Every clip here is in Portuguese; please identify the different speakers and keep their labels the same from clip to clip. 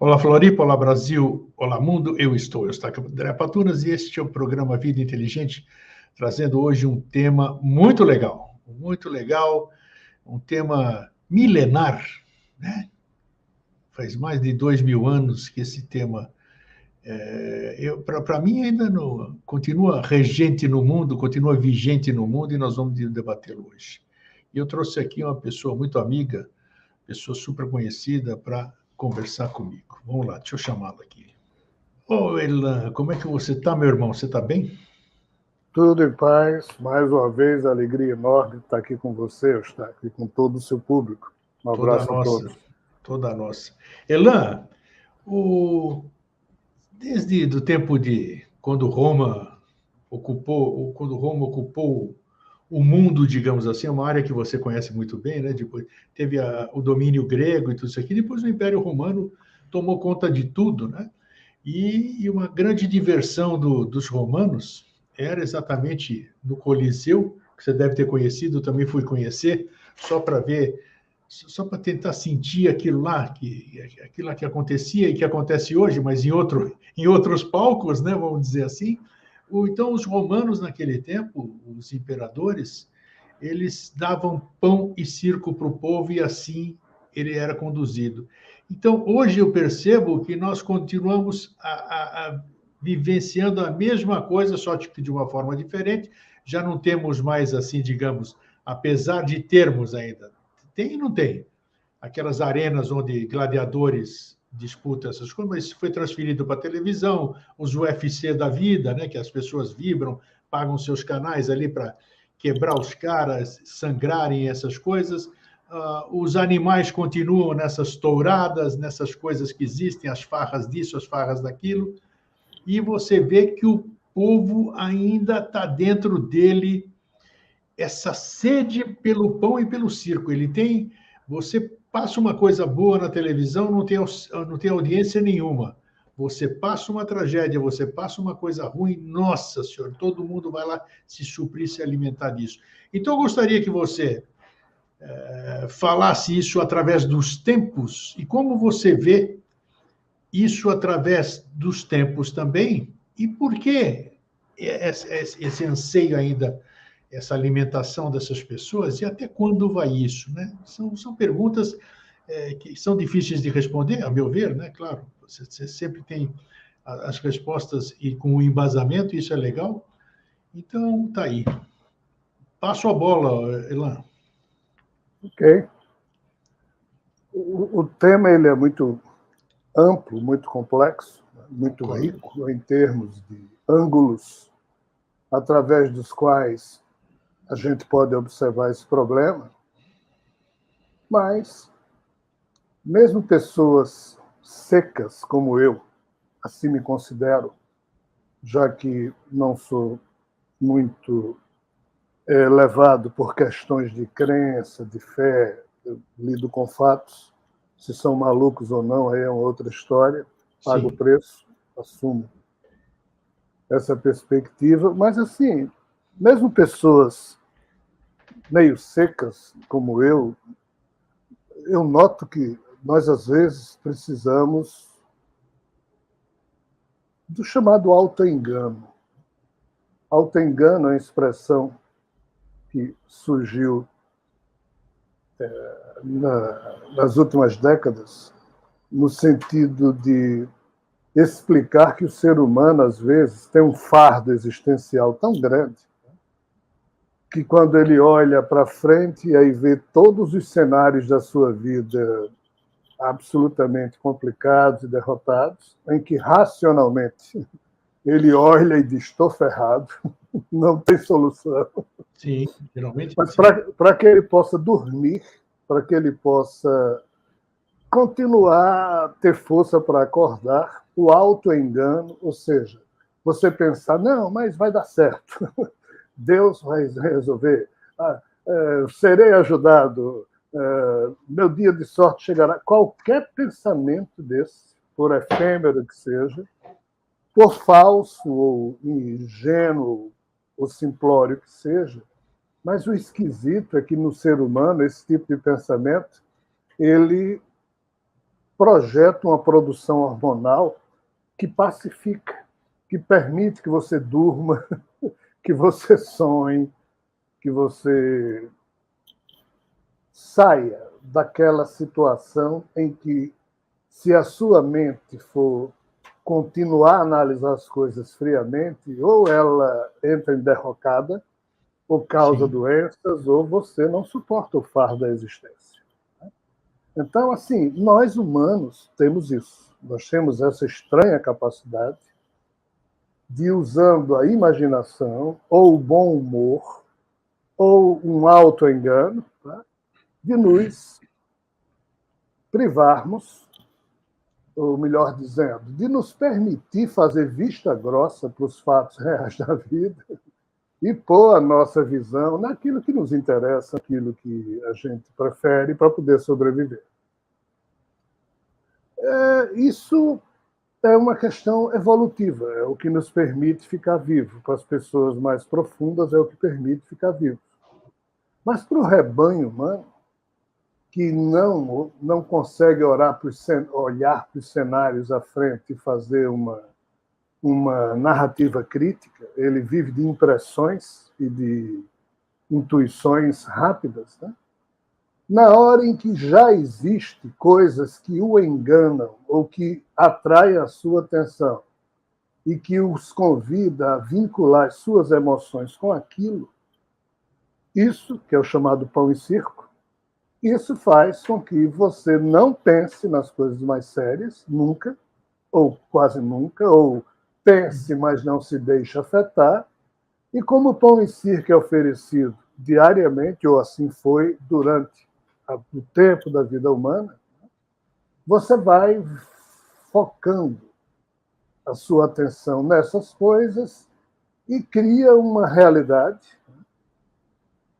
Speaker 1: Olá, Floripa, olá, Brasil, olá, mundo, eu estou André Patunas e este é o programa Vida Inteligente, trazendo hoje um tema muito legal, um tema milenar, né? Faz mais de 2000 anos que esse tema, para mim, ainda continua regente no mundo, continua vigente no mundo e nós vamos debatê-lo hoje. E eu trouxe aqui uma pessoa muito amiga, pessoa super conhecida, para conversar comigo. Vamos lá, deixa eu chamá-lo aqui. Ô, Elan, como é que você está, meu irmão? Você está bem?
Speaker 2: Tudo em paz. Mais uma vez, alegria enorme estar aqui com você, estar aqui com todo o seu público. Um abraço a todos.
Speaker 1: Toda a nossa. Elan, desde o tempo de quando Roma ocupou o mundo, digamos assim, é uma área que você conhece muito bem, né? Depois teve o domínio grego e tudo isso aqui, depois o Império Romano tomou conta de tudo, né? E uma grande diversão dos romanos era exatamente no Coliseu, que você deve ter conhecido, eu também fui conhecer, só para ver, só para tentar sentir aquilo lá que acontecia e que acontece hoje, mas em outros palcos, né, vamos dizer assim. Então, os romanos, naquele tempo, os imperadores, eles davam pão e circo para o povo e assim ele era conduzido. Então, hoje eu percebo que nós continuamos vivenciando a mesma coisa, só que de uma forma diferente. Já não temos mais, assim, digamos, apesar de termos ainda, tem e não tem, aquelas arenas onde gladiadores disputam essas coisas, mas isso foi transferido para a televisão, os UFC da vida, né, que as pessoas vibram, pagam seus canais ali para quebrar os caras, sangrarem essas coisas. Os animais continuam nessas touradas, nessas coisas que existem, as farras disso, as farras daquilo, e você vê que o povo ainda está dentro dele essa sede pelo pão e pelo circo. Você passa uma coisa boa na televisão, não tem audiência nenhuma. Você passa uma tragédia, você passa uma coisa ruim, nossa senhora, todo mundo vai lá se suprir, se alimentar disso. Então, eu gostaria que você falasse isso através dos tempos e como você vê isso através dos tempos também e por que esse anseio ainda, essa alimentação dessas pessoas e até quando vai isso, né? São perguntas que são difíceis de responder, a meu ver, né? Claro, você sempre tem as respostas e com o embasamento, isso é legal. Então, tá aí. Passo a bola, Elan.
Speaker 2: Ok. O tema ele é muito amplo, muito complexo, muito rico em termos de ângulos através dos quais a gente pode observar esse problema, mas mesmo pessoas secas como eu, assim me considero, já que não sou muito levado por questões de crença, de fé, eu lido com fatos, se são malucos ou não, aí é uma outra história, pago o preço, assumo essa perspectiva, mas assim, mesmo pessoas meio secas como eu noto que nós às vezes precisamos do chamado autoengano. Autoengano é uma expressão que surgiu nas últimas décadas, no sentido de explicar que o ser humano, às vezes, tem um fardo existencial tão grande que quando ele olha para frente e aí vê todos os cenários da sua vida absolutamente complicados e derrotados, em que racionalmente ele olha e diz, estou ferrado, não tem solução.
Speaker 1: Sim, geralmente.
Speaker 2: Mas para que ele possa dormir, para que ele possa continuar a ter força para acordar, o autoengano, ou seja, você pensar, não, mas vai dar certo, Deus vai resolver, serei ajudado, meu dia de sorte chegará. Qualquer pensamento desse, por efêmero que seja, por falso ou ingênuo ou simplório que seja, mas o esquisito é que no ser humano esse tipo de pensamento ele projeta uma produção hormonal que pacifica, que permite que você durma, que você sonhe, que você saia daquela situação em que, se a sua mente for continuar a analisar as coisas friamente, ou ela entra em derrocada, ou causa doenças, ou você não suporta o fardo da existência. Então, assim, nós humanos temos isso. Nós temos essa estranha capacidade de, usando a imaginação, ou o bom humor, ou um auto-engano, tá? De nos privarmos, ou melhor dizendo, de nos permitir fazer vista grossa para os fatos reais da vida e pôr a nossa visão naquilo que nos interessa, naquilo que a gente prefere para poder sobreviver. Isso é uma questão evolutiva, é o que nos permite ficar vivo. Para as pessoas mais profundas, é o que permite ficar vivo. Mas para o rebanho humano, que não consegue olhar para os cenários à frente e fazer uma narrativa crítica, ele vive de impressões e de intuições rápidas, né? Na hora em que já existem coisas que o enganam ou que atraem a sua atenção e que os convida a vincular as suas emoções com aquilo, isso, que é o chamado pão e circo, isso faz com que você não pense nas coisas mais sérias, nunca, ou quase nunca, ou pense, mas não se deixe afetar. E como o pão e circo é oferecido diariamente, ou assim foi durante o tempo da vida humana, você vai focando a sua atenção nessas coisas e cria uma realidade.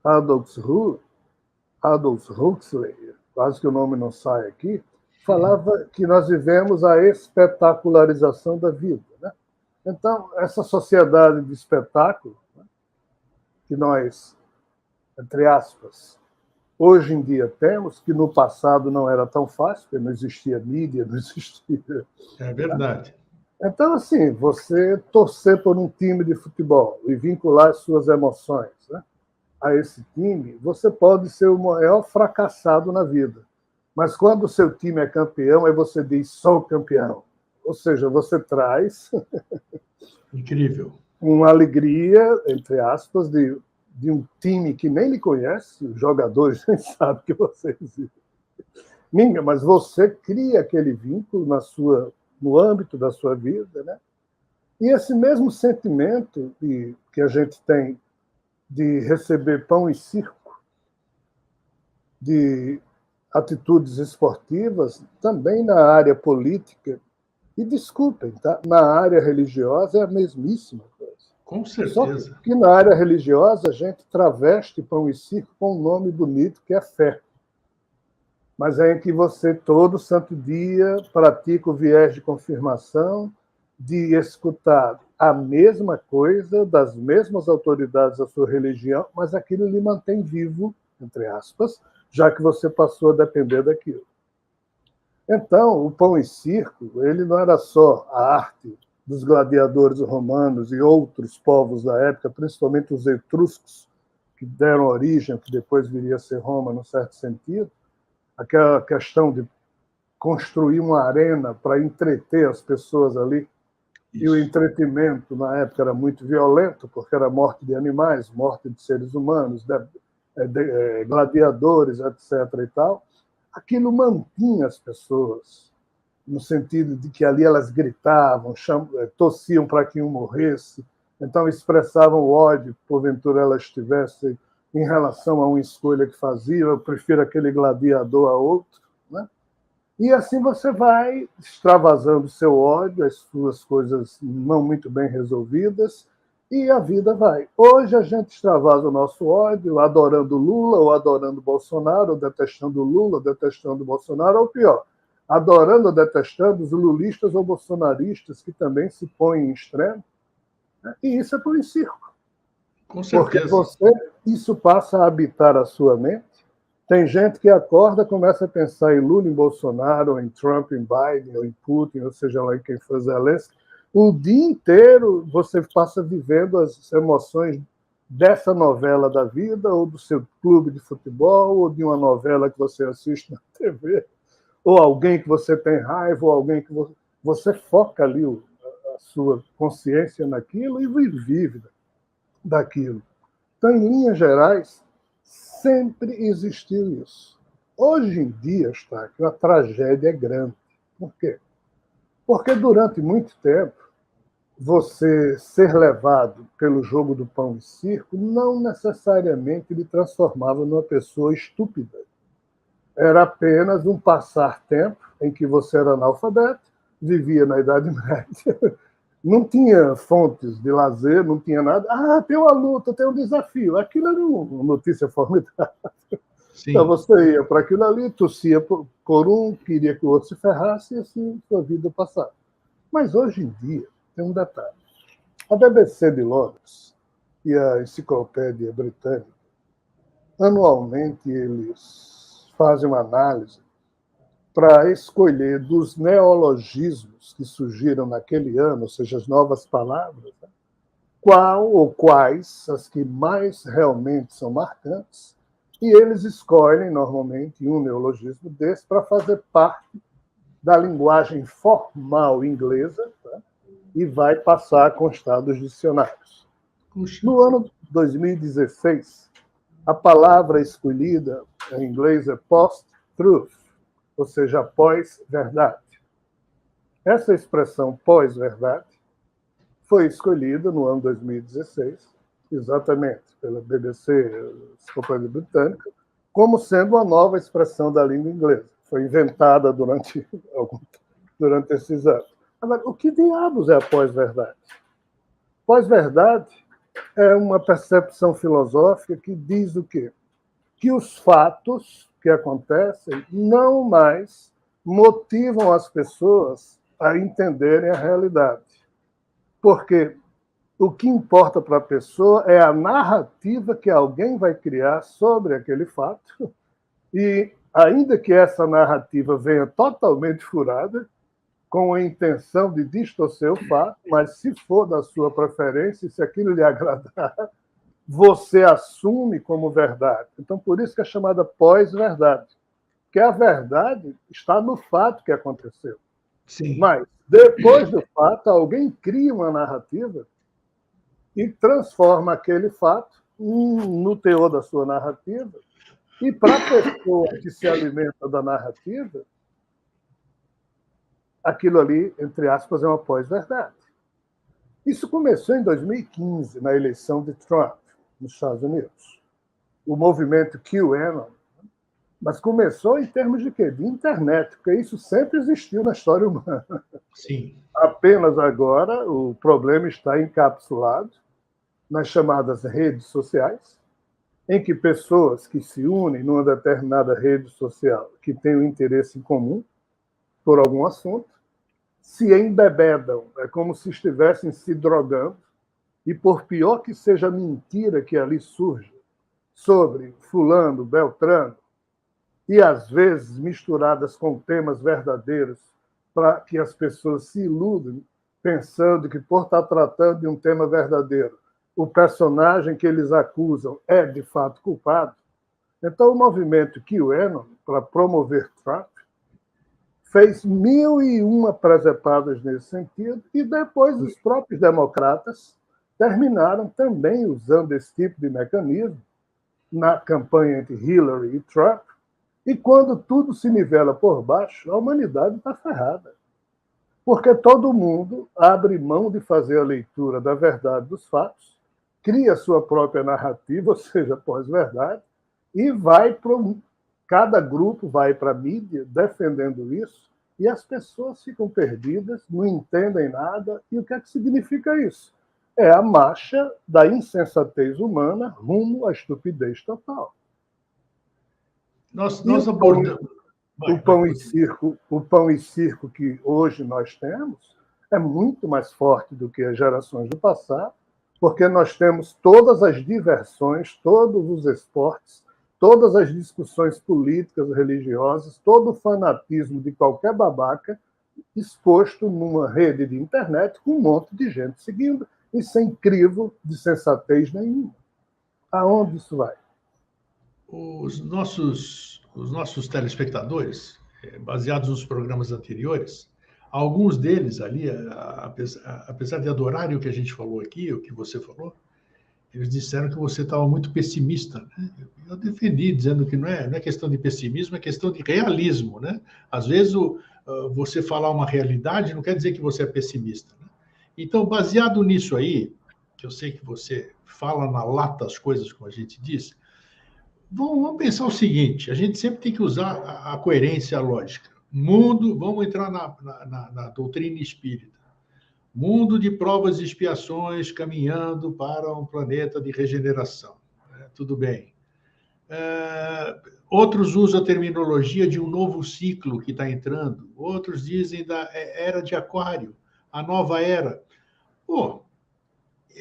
Speaker 2: Aldous Huxley, quase que o nome não sai aqui, falava que nós vivemos a espetacularização da vida, né? Então, essa sociedade de espetáculo, né, que nós, entre aspas, hoje em dia temos, que no passado não era tão fácil, porque não existia mídia, não existia...
Speaker 1: É verdade.
Speaker 2: Então, assim, você torcer por um time de futebol e vincular as suas emoções, né, a esse time, você pode ser o maior fracassado na vida. Mas quando o seu time é campeão, aí você diz, sou campeão. Ou seja, você traz...
Speaker 1: Incrível.
Speaker 2: Uma alegria, entre aspas, de um time que nem lhe conhece, os jogadores nem sabem que você existe. Mas você cria aquele vínculo no âmbito da sua vida, né? E esse mesmo sentimento que a gente tem de receber pão e circo, de atitudes esportivas, também na área política, e desculpem, tá? Na área religiosa é a mesmíssima coisa.
Speaker 1: Com certeza.
Speaker 2: Só que na área religiosa a gente traveste pão e circo com um nome bonito que é fé. Mas é em que você todo santo dia pratica o viés de confirmação, de escutar a mesma coisa das mesmas autoridades da sua religião, mas aquilo lhe mantém vivo, entre aspas, já que você passou a depender daquilo. Então, o pão e circo, ele não era só a arte dos gladiadores romanos e outros povos da época, principalmente os etruscos, que deram origem, que depois viria a ser Roma, num certo sentido, aquela questão de construir uma arena para entreter as pessoas ali. Isso. E o entretenimento, na época, era muito violento, porque era morte de animais, morte de seres humanos, gladiadores, etc. e tal. Aquilo mantinha as pessoas, no sentido de que ali elas gritavam, tossiam para que um morresse, então expressavam o ódio que, porventura, elas tivessem em relação a uma escolha que faziam, eu prefiro aquele gladiador a outro, né? E assim você vai extravasando o seu ódio, as suas coisas não muito bem resolvidas, e a vida vai. Hoje a gente extravasa o nosso ódio adorando Lula, ou adorando Bolsonaro, ou detestando Lula, ou detestando Bolsonaro, ou pior, adorando ou detestando os lulistas ou bolsonaristas que também se põem em extremo, né? E isso é por um circo.
Speaker 1: Com certeza.
Speaker 2: Porque isso passa a habitar a sua mente, Tem gente que acorda, começa a pensar em Lula, em Bolsonaro, ou em Trump, em Biden, ou em Putin, ou seja lá em quem for Zelensky. O dia inteiro você passa vivendo as emoções dessa novela da vida, ou do seu clube de futebol, ou de uma novela que você assiste na TV, ou alguém que você tem raiva, ou alguém que você foca ali a sua consciência naquilo e vive daquilo. Então, em linhas gerais, sempre existiu isso. Hoje em dia, Eustáquio, a tragédia é grande. Por quê? Porque durante muito tempo, você ser levado pelo jogo do pão e circo não necessariamente lhe transformava numa pessoa estúpida. Era apenas um passar-tempo em que você era analfabeto, vivia na Idade Média, não tinha fontes de lazer, não tinha nada. Ah, tem uma luta, tem um desafio. Aquilo era uma notícia formidável.
Speaker 1: Sim.
Speaker 2: Então você ia para aquilo ali, tossia por um, queria que o outro se ferrasse e assim sua vida passava. Mas hoje em dia, tem um detalhe. A BBC de Londres e a Enciclopédia Britânica, anualmente eles fazem uma análise para escolher dos neologismos que surgiram naquele ano, ou seja, as novas palavras, né? Qual ou quais as que mais realmente são marcantes, e eles escolhem, normalmente, um neologismo desse para fazer parte da linguagem formal inglesa, né? E vai passar a constar dos dicionários.
Speaker 1: Puxa.
Speaker 2: No ano 2016, a palavra escolhida em inglês é post-truth, ou seja, pós-verdade. Essa expressão pós-verdade foi escolhida no ano 2016, exatamente pela BBC, Enciclopédia Britânica, como sendo uma nova expressão da língua inglesa. Foi inventada durante esses anos. Agora, o que diabos é a pós-verdade? Pós-verdade é uma percepção filosófica que diz o quê? Que os fatos que acontecem não mais motivam as pessoas a entenderem a realidade. Porque o que importa para a pessoa é a narrativa que alguém vai criar sobre aquele fato, e ainda que essa narrativa venha totalmente furada, com a intenção de distorcer o fato, mas se for da sua preferência, se aquilo lhe agradar, você assume como verdade. Então, por isso que é chamada pós-verdade. Porque a verdade está no fato que aconteceu.
Speaker 1: Sim.
Speaker 2: Mas, depois do fato, alguém cria uma narrativa e transforma aquele fato no teor da sua narrativa. E para a pessoa que se alimenta da narrativa, aquilo ali, entre aspas, é uma pós-verdade. Isso começou em 2015, na eleição de Trump, nos Estados Unidos. O movimento QAnon, mas começou em termos de quê? De internet, porque isso sempre existiu na história humana.
Speaker 1: Sim.
Speaker 2: Apenas agora o problema está encapsulado nas chamadas redes sociais, em que pessoas que se unem numa determinada rede social, que têm um interesse em comum por algum assunto, se embebedam. É como se estivessem se drogando, e por pior que seja a mentira que ali surge sobre fulano, beltrano, e às vezes misturadas com temas verdadeiros, para que as pessoas se iludem, pensando que por estar tratando de um tema verdadeiro, o personagem que eles acusam é de fato culpado. Então o movimento QAnon, para promover Trump, fez 1001 presepadas nesse sentido, e depois os próprios democratas terminaram também usando esse tipo de mecanismo na campanha entre Hillary e Trump, e quando tudo se nivela por baixo, a humanidade está ferrada. Porque todo mundo abre mão de fazer a leitura da verdade dos fatos, cria sua própria narrativa, ou seja, pós-verdade, e vai para cada grupo vai para a mídia defendendo isso, e as pessoas ficam perdidas, não entendem nada. E o que é que significa isso? É a marcha da insensatez humana rumo à estupidez total.
Speaker 1: Nós abordamos.
Speaker 2: O pão e circo que hoje nós temos é muito mais forte do que as gerações do passado, porque nós temos todas as diversões, todos os esportes, todas as discussões políticas, religiosas, todo o fanatismo de qualquer babaca exposto numa rede de internet com um monte de gente seguindo e sem crivo de sensatez nenhuma. Aonde isso vai?
Speaker 1: Os nossos telespectadores, baseados nos programas anteriores, alguns deles ali, apesar de adorarem o que a gente falou aqui, o que você falou, eles disseram que você estava muito pessimista, né? Eu defendi, dizendo que não é questão de pessimismo, é questão de realismo, né? Às vezes, você falar uma realidade não quer dizer que você é pessimista, né? Então, baseado nisso aí, que eu sei que você fala na lata as coisas, como a gente diz, vamos pensar o seguinte: a gente sempre tem que usar a coerência, a lógica. Vamos entrar na doutrina espírita. Mundo de provas e expiações caminhando para um planeta de regeneração. Tudo bem. Outros usam a terminologia de um novo ciclo que está entrando. Outros dizem da era de Aquário, a nova era. Pô,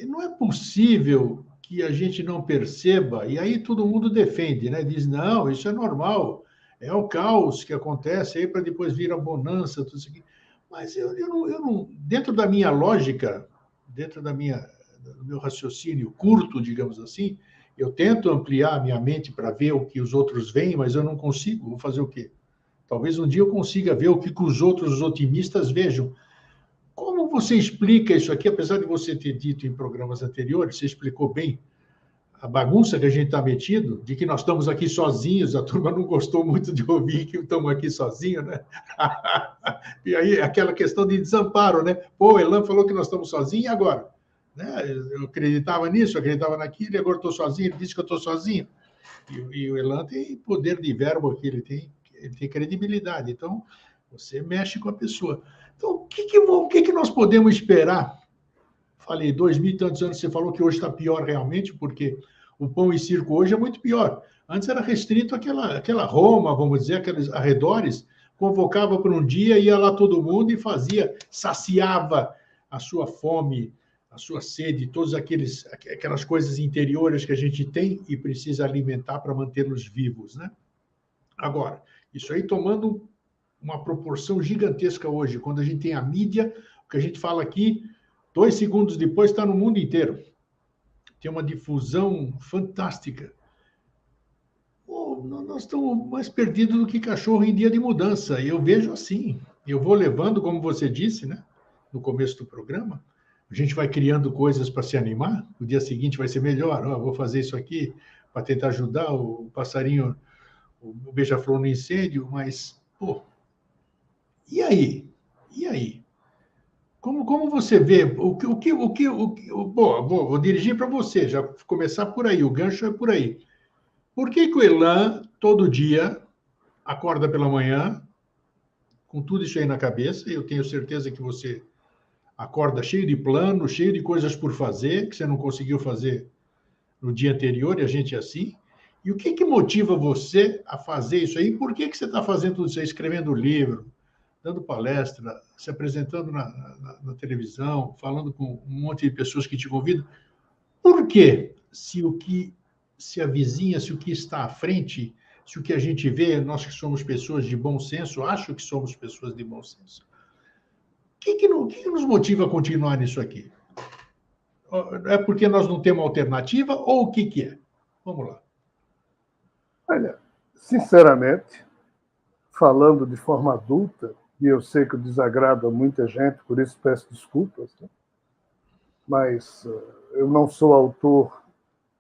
Speaker 1: não é possível que a gente não perceba, e aí todo mundo defende, né? Diz, não, isso é normal, é o caos que acontece aí para depois vir a bonança, tudo isso aqui. Mas eu não, dentro da minha lógica, dentro do meu raciocínio curto, digamos assim, eu tento ampliar a minha mente para ver o que os outros veem, mas eu não consigo. Vou fazer o quê? Talvez um dia eu consiga ver o que os outros otimistas vejam. Como você explica isso aqui, apesar de você ter dito em programas anteriores, você explicou bem a bagunça que a gente está metido, de que nós estamos aqui sozinhos, a turma não gostou muito de ouvir que estamos aqui sozinhos, né? E aí, aquela questão de desamparo, né? Pô, o Elan falou que nós estamos sozinhos, e agora? Né? Eu acreditava nisso, eu acreditava naquilo, e agora estou sozinho, ele disse que eu estou sozinho. E o Elan tem poder de verbo aqui, ele tem credibilidade, então você mexe com a pessoa. Então, o que nós podemos esperar? Falei, 2000 e tantos anos, você falou que hoje está pior realmente, porque o pão e circo hoje é muito pior. Antes era restrito àquela Roma, vamos dizer, aqueles arredores, convocava para um dia, ia lá todo mundo e saciava a sua fome, a sua sede, todas aquelas coisas interiores que a gente tem e precisa alimentar para mantê-los vivos, né? Agora, isso aí tomando uma proporção gigantesca hoje, quando a gente tem a mídia, o que a gente fala aqui, 2 segundos depois está no mundo inteiro. Tem uma difusão fantástica. Nós estamos mais perdidos do que cachorro em dia de mudança. E eu vejo assim. Eu vou levando, como você disse, né, no começo do programa, a gente vai criando coisas para se animar. O dia seguinte vai ser melhor. Vou fazer isso aqui para tentar ajudar o passarinho, o beija-flor no incêndio. Mas, pô, e aí? E aí? Como você vê? Vou dirigir para você, já começar por aí, o gancho é por aí. Por que o Elan, todo dia, acorda pela manhã, com tudo isso aí na cabeça, e eu tenho certeza que você acorda cheio de plano, cheio de coisas por fazer, que você não conseguiu fazer no dia anterior, e a gente é assim. E o que motiva você a fazer isso aí? Por que você está fazendo tudo isso aí, escrevendo livro, dando palestra, se apresentando na televisão, falando com um monte de pessoas que te convidam? Por quê? Se a vizinha, se o que está à frente, se o que a gente vê, nós que somos pessoas de bom senso, acho que somos pessoas de bom senso. O que nos motiva a continuar nisso aqui? É porque nós não temos alternativa ou o que é? Vamos lá.
Speaker 2: Olha, sinceramente, falando de forma adulta, e eu sei que eu desagrado a muita gente, por isso peço desculpas, né? Mas eu não sou autor,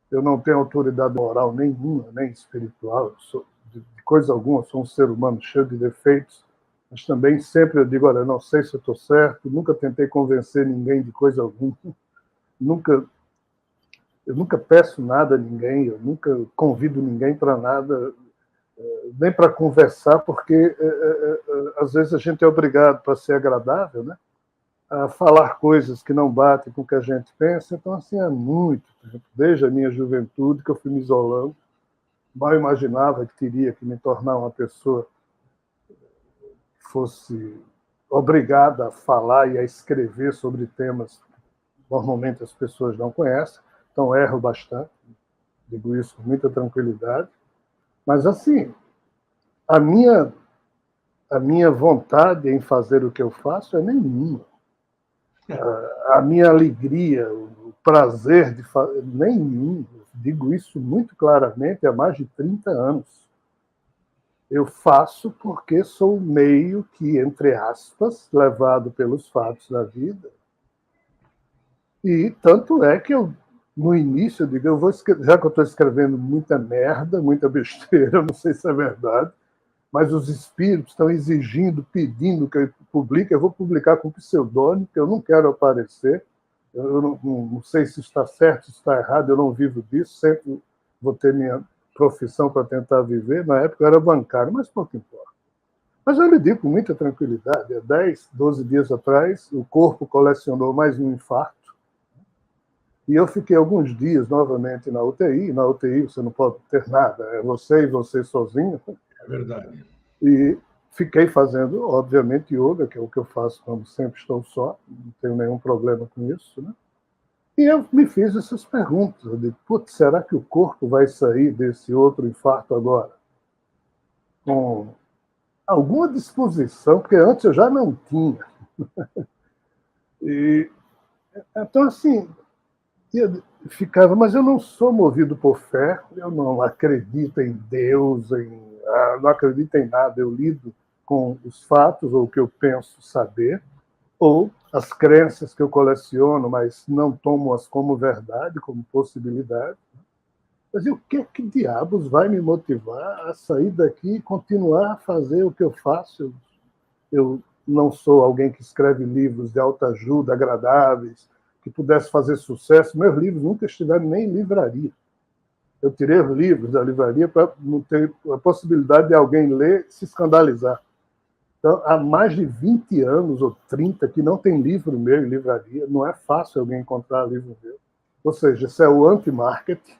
Speaker 2: eu não tenho autoridade moral nenhuma, nem espiritual, de coisa alguma, sou um ser humano cheio de defeitos, mas também sempre eu digo, olha, não sei se eu estou certo, nunca tentei convencer ninguém de coisa alguma, eu nunca peço nada a ninguém, eu nunca convido ninguém para nada, nem para conversar, porque às vezes a gente é obrigado, para ser agradável, né, a falar coisas que não batem com o que a gente pensa. Então, assim, há muito tempo, desde a minha juventude, que eu fui me isolando, mal imaginava que teria que me tornar uma pessoa que fosse obrigada a falar e a escrever sobre temas que normalmente as pessoas não conhecem, então erro bastante, digo isso com muita tranquilidade. Mas, assim, a minha, a minha vontade em fazer o que eu faço é nenhuma. A minha alegria, o prazer de fazer, nenhum. Digo isso muito claramente há mais de 30 anos. Eu faço porque sou o meio que, entre aspas, levado pelos fatos da vida. E tanto é que eu, no início, eu digo, já que eu estou escrevendo muita merda, muita besteira, não sei se é verdade, mas os espíritos estão exigindo, pedindo que eu publique, eu vou publicar com pseudônimo, porque eu não quero aparecer. Eu não sei se está certo, se está errado, eu não vivo disso, sempre vou ter minha profissão para tentar viver. Na época eu era bancário, mas pouco importa. Mas eu lhe digo com muita tranquilidade, há 10, 12 dias atrás, o corpo colecionou mais um infarto, e eu fiquei alguns dias novamente na UTI. Na UTI você não pode ter nada, é você e você sozinho.
Speaker 1: É verdade.
Speaker 2: E fiquei fazendo, obviamente, yoga, que é o que eu faço quando sempre estou só, não tenho nenhum problema com isso, né? E eu me fiz essas perguntas. Eu digo, putz, será que o corpo vai sair desse outro infarto agora com alguma disposição? Porque antes eu já não tinha. E, então, assim, eu ficava, mas eu não sou movido por fé, eu não acredito em Deus, não acredito em nada, eu lido com os fatos, ou o que eu penso saber, ou as crenças que eu coleciono, mas não tomo-as como verdade, como possibilidade. Mas e o que diabos vai me motivar a sair daqui e continuar a fazer o que eu faço? Eu não sou alguém que escreve livros de autoajuda agradáveis, que pudesse fazer sucesso. Meus livros nunca estiveram nem em livraria. Eu tirei os livros da livraria para não ter a possibilidade de alguém ler e se escandalizar. Então, há mais de 20 anos ou 30 que não tem livro meu em livraria. Não é fácil alguém encontrar livro meu. Ou seja, isso é o anti-marketing.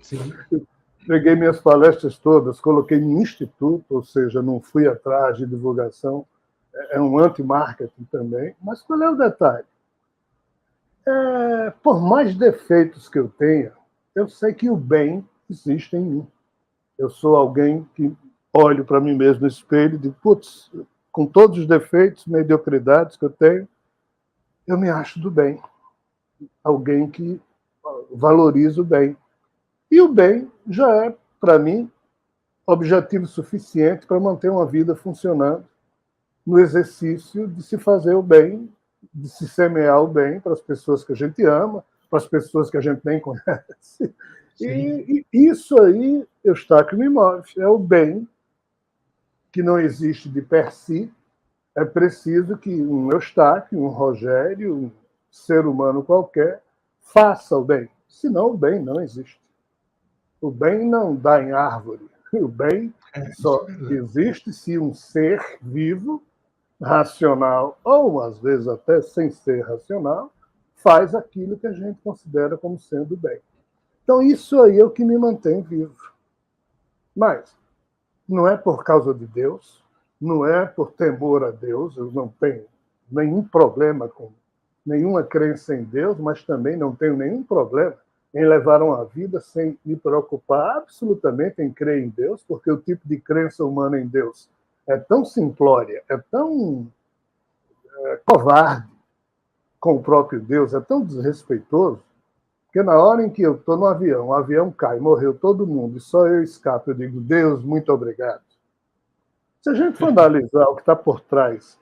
Speaker 1: Sim.
Speaker 2: Peguei minhas palestras todas, coloquei em instituto, ou seja, não fui atrás de divulgação. É um anti-marketing também. Mas qual é o detalhe? Por mais defeitos que eu tenha, eu sei que o bem existe em mim. Eu sou alguém que olho para mim mesmo no espelho e digo, putz, com todos os defeitos, mediocridades que eu tenho, eu me acho do bem. Alguém que valoriza o bem. E o bem já é, para mim, objetivo suficiente para manter uma vida funcionando no exercício de se fazer o bem, de se semear o bem para as pessoas que a gente ama, para as pessoas que a gente nem conhece. E isso aí, Eustáquio, me move. É o bem que não existe de per si. É preciso que um Eustáquio, um Rogério, um ser humano qualquer, faça o bem. Senão o bem não existe. O bem não dá em árvore. O bem só existe se um ser vivo, racional, ou às vezes até sem ser racional, faz aquilo que a gente considera como sendo bem. Então, isso aí é o que me mantém vivo. Mas não é por causa de Deus, não é por temor a Deus, eu não tenho nenhum problema com nenhuma crença em Deus, mas também não tenho nenhum problema em levar uma vida sem me preocupar absolutamente em crer em Deus, porque o tipo de crença humana em Deus é tão simplória, é tão covarde com o próprio Deus, é tão desrespeitoso, porque na hora em que eu estou no avião, o avião cai, morreu todo mundo, e só eu escapo, eu digo, Deus, muito obrigado. Se a gente for analisar o que está por trás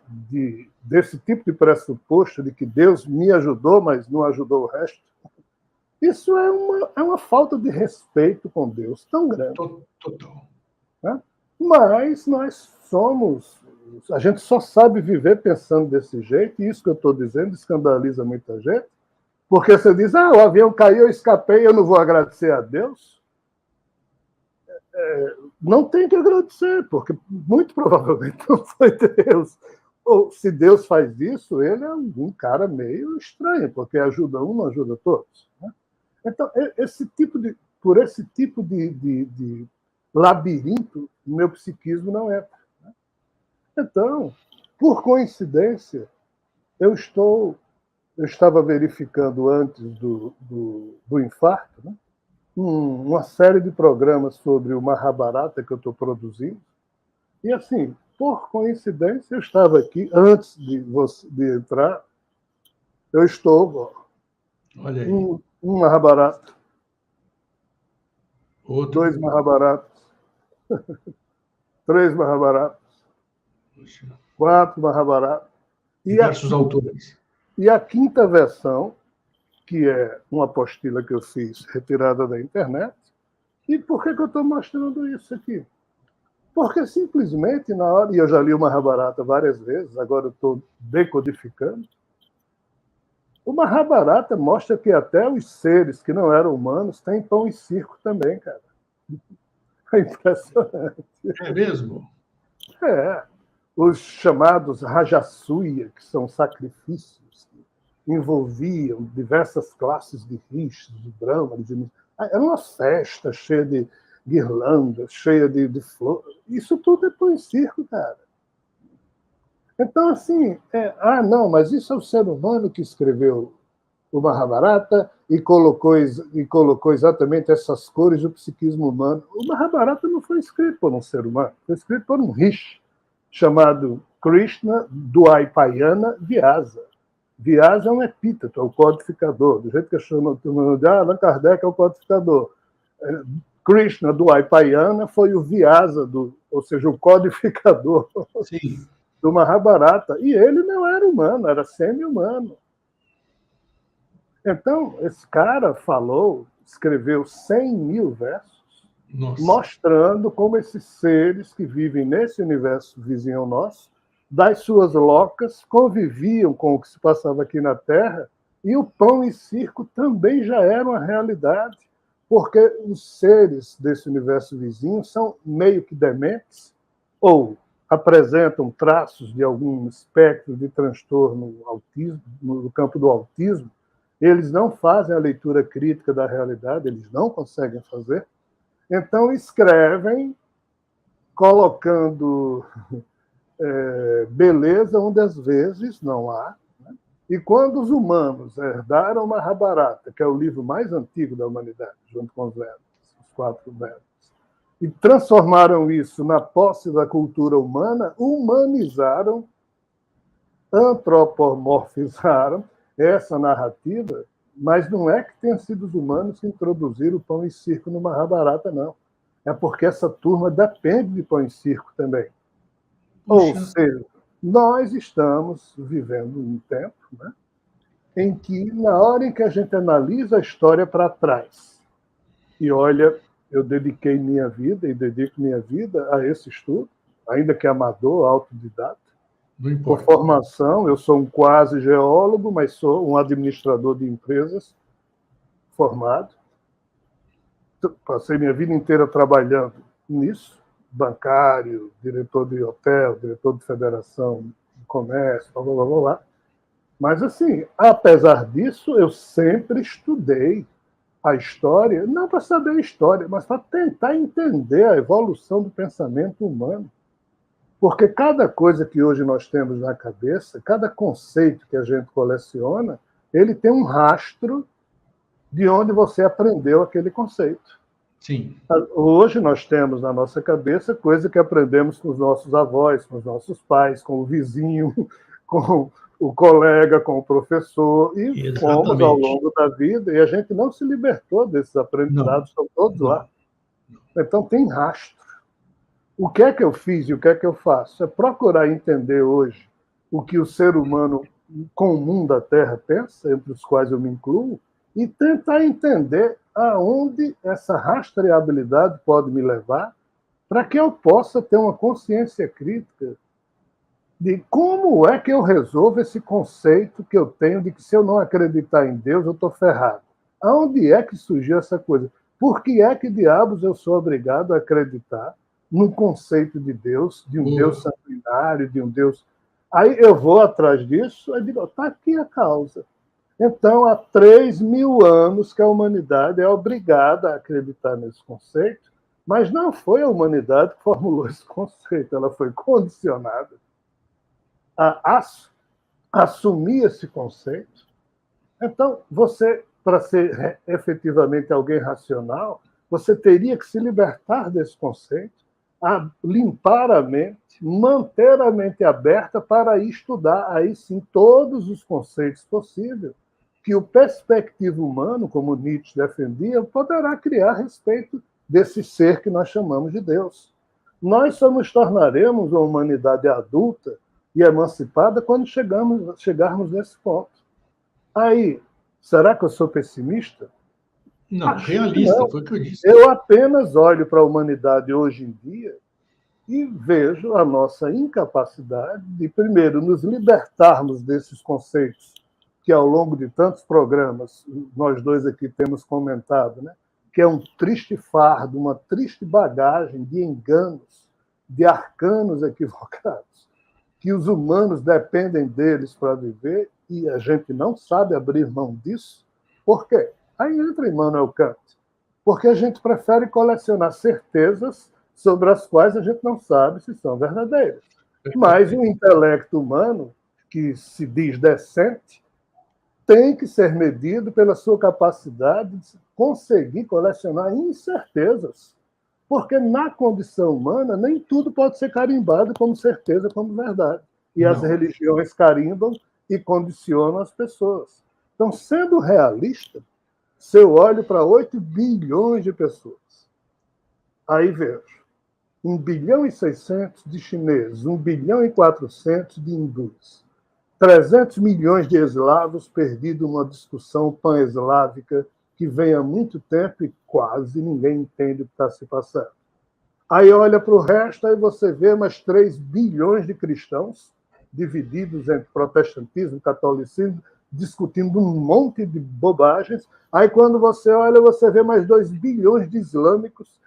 Speaker 2: desse tipo de pressuposto de que Deus me ajudou, mas não ajudou o resto, isso é uma falta de respeito com Deus tão grande.
Speaker 1: Total.
Speaker 2: Né? Mas nós somos. A gente só sabe viver pensando desse jeito, e isso que eu estou dizendo escandaliza muita gente, porque você diz, o avião caiu, eu escapei, eu não vou agradecer a Deus. Não tem que agradecer, porque muito provavelmente não foi Deus. Ou se Deus faz isso, ele é um cara meio estranho, porque ajuda um, não ajuda todos. Né? Então, por esse tipo de labirinto, o meu psiquismo não entra. Né? Então, por coincidência, eu estava verificando antes do infarto, né? uma série de programas sobre o Mahabharata que eu estou produzindo. E, assim, por coincidência, eu estava aqui, antes de entrar, eu estou...
Speaker 1: Olha aí.
Speaker 2: Um Mahabharata,
Speaker 1: Outro.
Speaker 2: 2 Mahabharatas, 3 Mahabharatas, 4 Mahabharatas.
Speaker 1: Diversos autores.
Speaker 2: E a quinta versão, que é uma apostila que eu fiz retirada da internet. E por que eu estou mostrando isso aqui? Porque simplesmente na hora, e eu já li o Mahabharata várias vezes, agora eu estou decodificando, o Mahabharata mostra que até os seres que não eram humanos têm pão e circo também, cara. É impressionante.
Speaker 1: É mesmo?
Speaker 2: É. Os chamados Rajasuya, que são sacrifícios que envolviam diversas classes de rishis, de brahmanes. Era uma festa cheia de guirlandas, cheia de flores. Isso tudo é pão e circo, cara. Então, assim, não, mas isso é o ser humano que escreveu o Mahabharata e colocou exatamente essas cores do psiquismo humano. O Mahabharata não foi escrito por um ser humano, foi escrito por um rishi chamado Krishna Dwaipayana Vyasa. Vyasa é um epíteto, é o codificador, do jeito que eu chamo de Allan Kardec é o codificador. Krishna Dwaipayana foi o Vyasa, ou seja, o codificador.
Speaker 1: Sim.
Speaker 2: Do Mahabharata. E ele não era humano, era semi-humano. Então, esse cara escreveu 100 mil versos,
Speaker 1: Nossa.
Speaker 2: mostrando como esses seres que vivem nesse universo vizinho nosso, das suas locas, conviviam com o que se passava aqui na Terra, e o pão e circo também já era uma realidade, porque os seres desse universo vizinho são meio que dementes, ou apresentam traços de algum espectro de transtorno autismo, no campo do autismo. Eles não fazem a leitura crítica da realidade, eles não conseguem fazer. Então, escrevem colocando beleza onde às vezes não há. Né? E quando os humanos herdaram o Mahabharata, que é o livro mais antigo da humanidade, junto com os Vedas, os 4 Vedas, e transformaram isso na posse da cultura humana, humanizaram, antropomorfizaram essa narrativa, mas não é que tenham sido os humanos que introduziram o pão e circo no Mahabharata, não. É porque essa turma depende de pão e circo também. Puxa. Ou seja, nós estamos vivendo um tempo, né, em que, na hora em que a gente analisa a história para trás e olha, eu dediquei minha vida e dedico minha vida a esse estudo, ainda que amador, autodidata. Por formação, eu sou um quase geólogo, mas sou um administrador de empresas formado. Passei minha vida inteira trabalhando nisso, bancário, diretor de hotel, diretor de federação de comércio, blá, blá, blá, blá. Mas, assim, apesar disso, eu sempre estudei a história, não para saber a história, mas para tentar entender a evolução do pensamento humano. Porque cada coisa que hoje nós temos na cabeça, cada conceito que a gente coleciona, ele tem um rastro de onde você aprendeu aquele conceito.
Speaker 1: Sim.
Speaker 2: Hoje nós temos na nossa cabeça coisa que aprendemos com os nossos avós, com os nossos pais, com o vizinho, com o colega, com o professor, e fomos ao longo da vida, e a gente não se libertou desses aprendizados, estão todos lá. Então tem rastro. O que é que eu fiz e o que é que eu faço? É procurar entender hoje o que o ser humano comum da Terra pensa, entre os quais eu me incluo, e tentar entender aonde essa rastreabilidade pode me levar para que eu possa ter uma consciência crítica de como é que eu resolvo esse conceito que eu tenho de que se eu não acreditar em Deus, eu estou ferrado. Aonde é que surgiu essa coisa? Por que é que diabos eu sou obrigado a acreditar no conceito de Deus, de um Deus sanguinário, de um Deus... Aí eu vou atrás disso e digo, está aqui a causa. Então, há 3.000 anos que a humanidade é obrigada a acreditar nesse conceito, mas não foi a humanidade que formulou esse conceito, ela foi condicionada a assumir esse conceito. Então, você para ser efetivamente alguém racional, você teria que se libertar desse conceito, limpar a mente, manter a mente aberta para estudar, aí sim, todos os conceitos possíveis que o perspectivo humano, como Nietzsche defendia, poderá criar a respeito desse ser que nós chamamos de Deus. Nós só nos tornaremos uma humanidade adulta e emancipada quando chegarmos nesse ponto. Aí, será que eu sou pessimista?
Speaker 1: Não,
Speaker 2: Acho
Speaker 1: realista,
Speaker 2: não.
Speaker 1: foi o que eu disse.
Speaker 2: Eu apenas olho para a humanidade hoje em dia e vejo a nossa incapacidade de, primeiro, nos libertarmos desses conceitos que, ao longo de tantos programas, nós dois aqui temos comentado, né? Que é um triste fardo, uma triste bagagem de enganos, de arcanos equivocados, que os humanos dependem deles para viver e a gente não sabe abrir mão disso. Por quê? Aí entra Immanuel Kant. Porque a gente prefere colecionar certezas sobre as quais a gente não sabe se são verdadeiras. Mas o intelecto humano, que se diz decente, tem que ser medido pela sua capacidade de conseguir colecionar incertezas. Porque na condição humana, nem tudo pode ser carimbado como certeza, como verdade. E as religiões carimbam e condicionam as pessoas. Então, sendo realista, se eu olho para 8 bilhões de pessoas, aí vejo 1 bilhão e 600 de chineses, 1 bilhão e 400 de hindus, 300 milhões de eslavos perdidos numa discussão pan-eslávica que vem há muito tempo e quase ninguém entende o que está se passando. Aí olha para o resto, aí você vê mais 3 bilhões de cristãos divididos entre protestantismo e catolicismo, discutindo um monte de bobagens. Aí quando você olha, você vê mais 2 bilhões de islâmicos,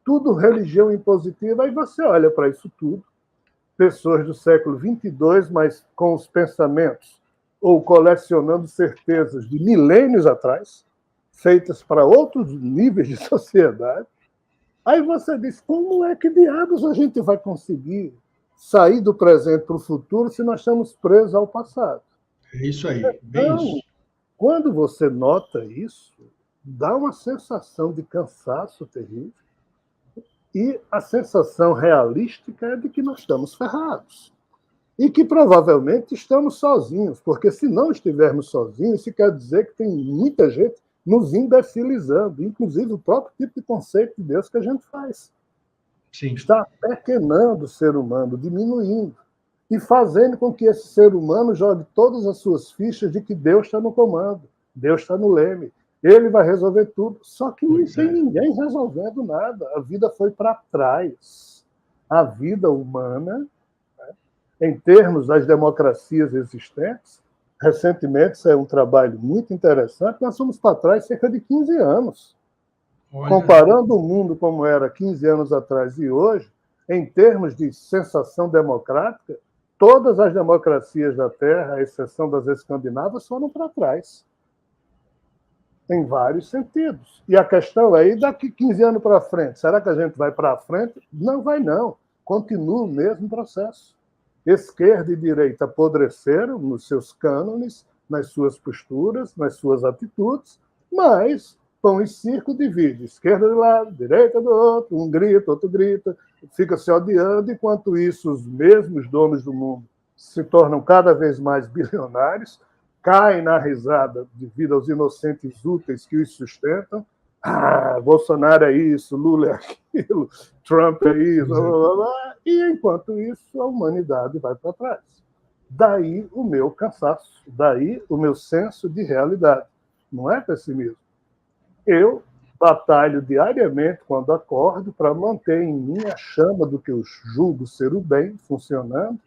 Speaker 2: tudo religião impositiva. Aí você olha para isso tudo, pessoas do século XXII, mas com os pensamentos ou colecionando certezas de milênios atrás, feitas para outros níveis de sociedade. Aí você diz, como é que diabos a gente vai conseguir sair do presente para o futuro se nós estamos presos ao passado?
Speaker 1: É isso aí, bem
Speaker 2: Então,
Speaker 1: isso.
Speaker 2: quando você nota isso, dá uma sensação de cansaço terrível e a sensação realística é de que nós estamos ferrados. E que provavelmente estamos sozinhos, porque se não estivermos sozinhos, isso quer dizer que tem muita gente nos imbecilizando, inclusive o próprio tipo de conceito de Deus que a gente faz.
Speaker 1: Sim.
Speaker 2: Está pequenando o ser humano, diminuindo, e fazendo com que esse ser humano jogue todas as suas fichas de que Deus está no comando, Deus está no leme, ele vai resolver tudo. Só que não tem ninguém resolvendo nada. A vida foi para trás. A vida humana, em termos das democracias existentes, recentemente saiu um trabalho muito interessante, nós fomos para trás cerca de 15 anos. Olha. Comparando o mundo como era 15 anos atrás e hoje, em termos de sensação democrática, todas as democracias da Terra, à exceção das escandinavas, foram para trás. Em vários sentidos. E a questão é, e daqui 15 anos para frente, será que a gente vai para frente? Não vai não. Continua o mesmo processo. Esquerda e direita apodreceram nos seus cânones, nas suas posturas, nas suas atitudes, mas pão e circo divide. Esquerda de um lado, direita do outro, um grita, outro grita, fica se odiando, enquanto isso os mesmos donos do mundo se tornam cada vez mais bilionários, caem na risada devido aos inocentes úteis que os sustentam. Ah, Bolsonaro é isso, Lula é aquilo, Trump é isso, blá, blá, blá. E enquanto isso a humanidade vai para trás. Daí o meu cansaço, daí o meu senso de realidade. Não é pessimismo. Eu batalho diariamente quando acordo para manter em mim a chama do que eu julgo ser o bem funcionando,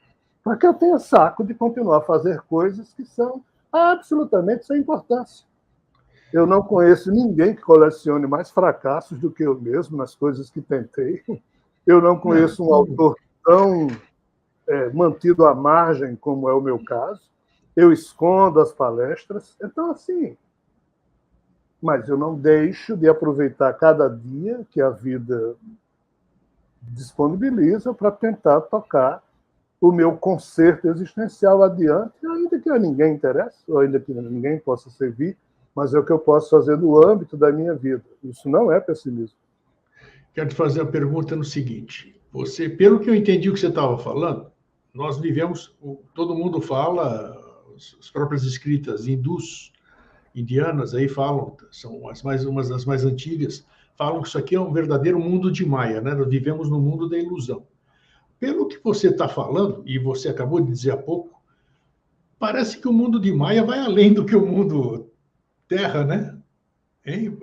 Speaker 2: para que eu tenha saco de continuar a fazer coisas que são absolutamente sem importância. Eu não conheço ninguém que colecione mais fracassos do que eu mesmo nas coisas que tentei. Eu não conheço um autor tão mantido à margem como é o meu caso. Eu escondo as palestras. Então, assim, mas eu não deixo de aproveitar cada dia que a vida disponibiliza para tentar tocar o meu concerto existencial adiante, ainda que a ninguém interesse, ou ainda que ninguém possa servir mas é o que eu posso fazer no âmbito da minha vida. Isso não é pessimismo.
Speaker 1: Quero te fazer a pergunta no seguinte. Você, pelo que eu entendi o que você estava falando, nós vivemos, todo mundo fala, as próprias escritas hindus, indianas aí falam, são umas das mais antigas, falam que isso aqui é um verdadeiro mundo de Maia, né? Nós vivemos no mundo da ilusão. Pelo que você está falando, e você acabou de dizer há pouco, parece que o mundo de Maia vai além do que o mundo Terra, né? Hein?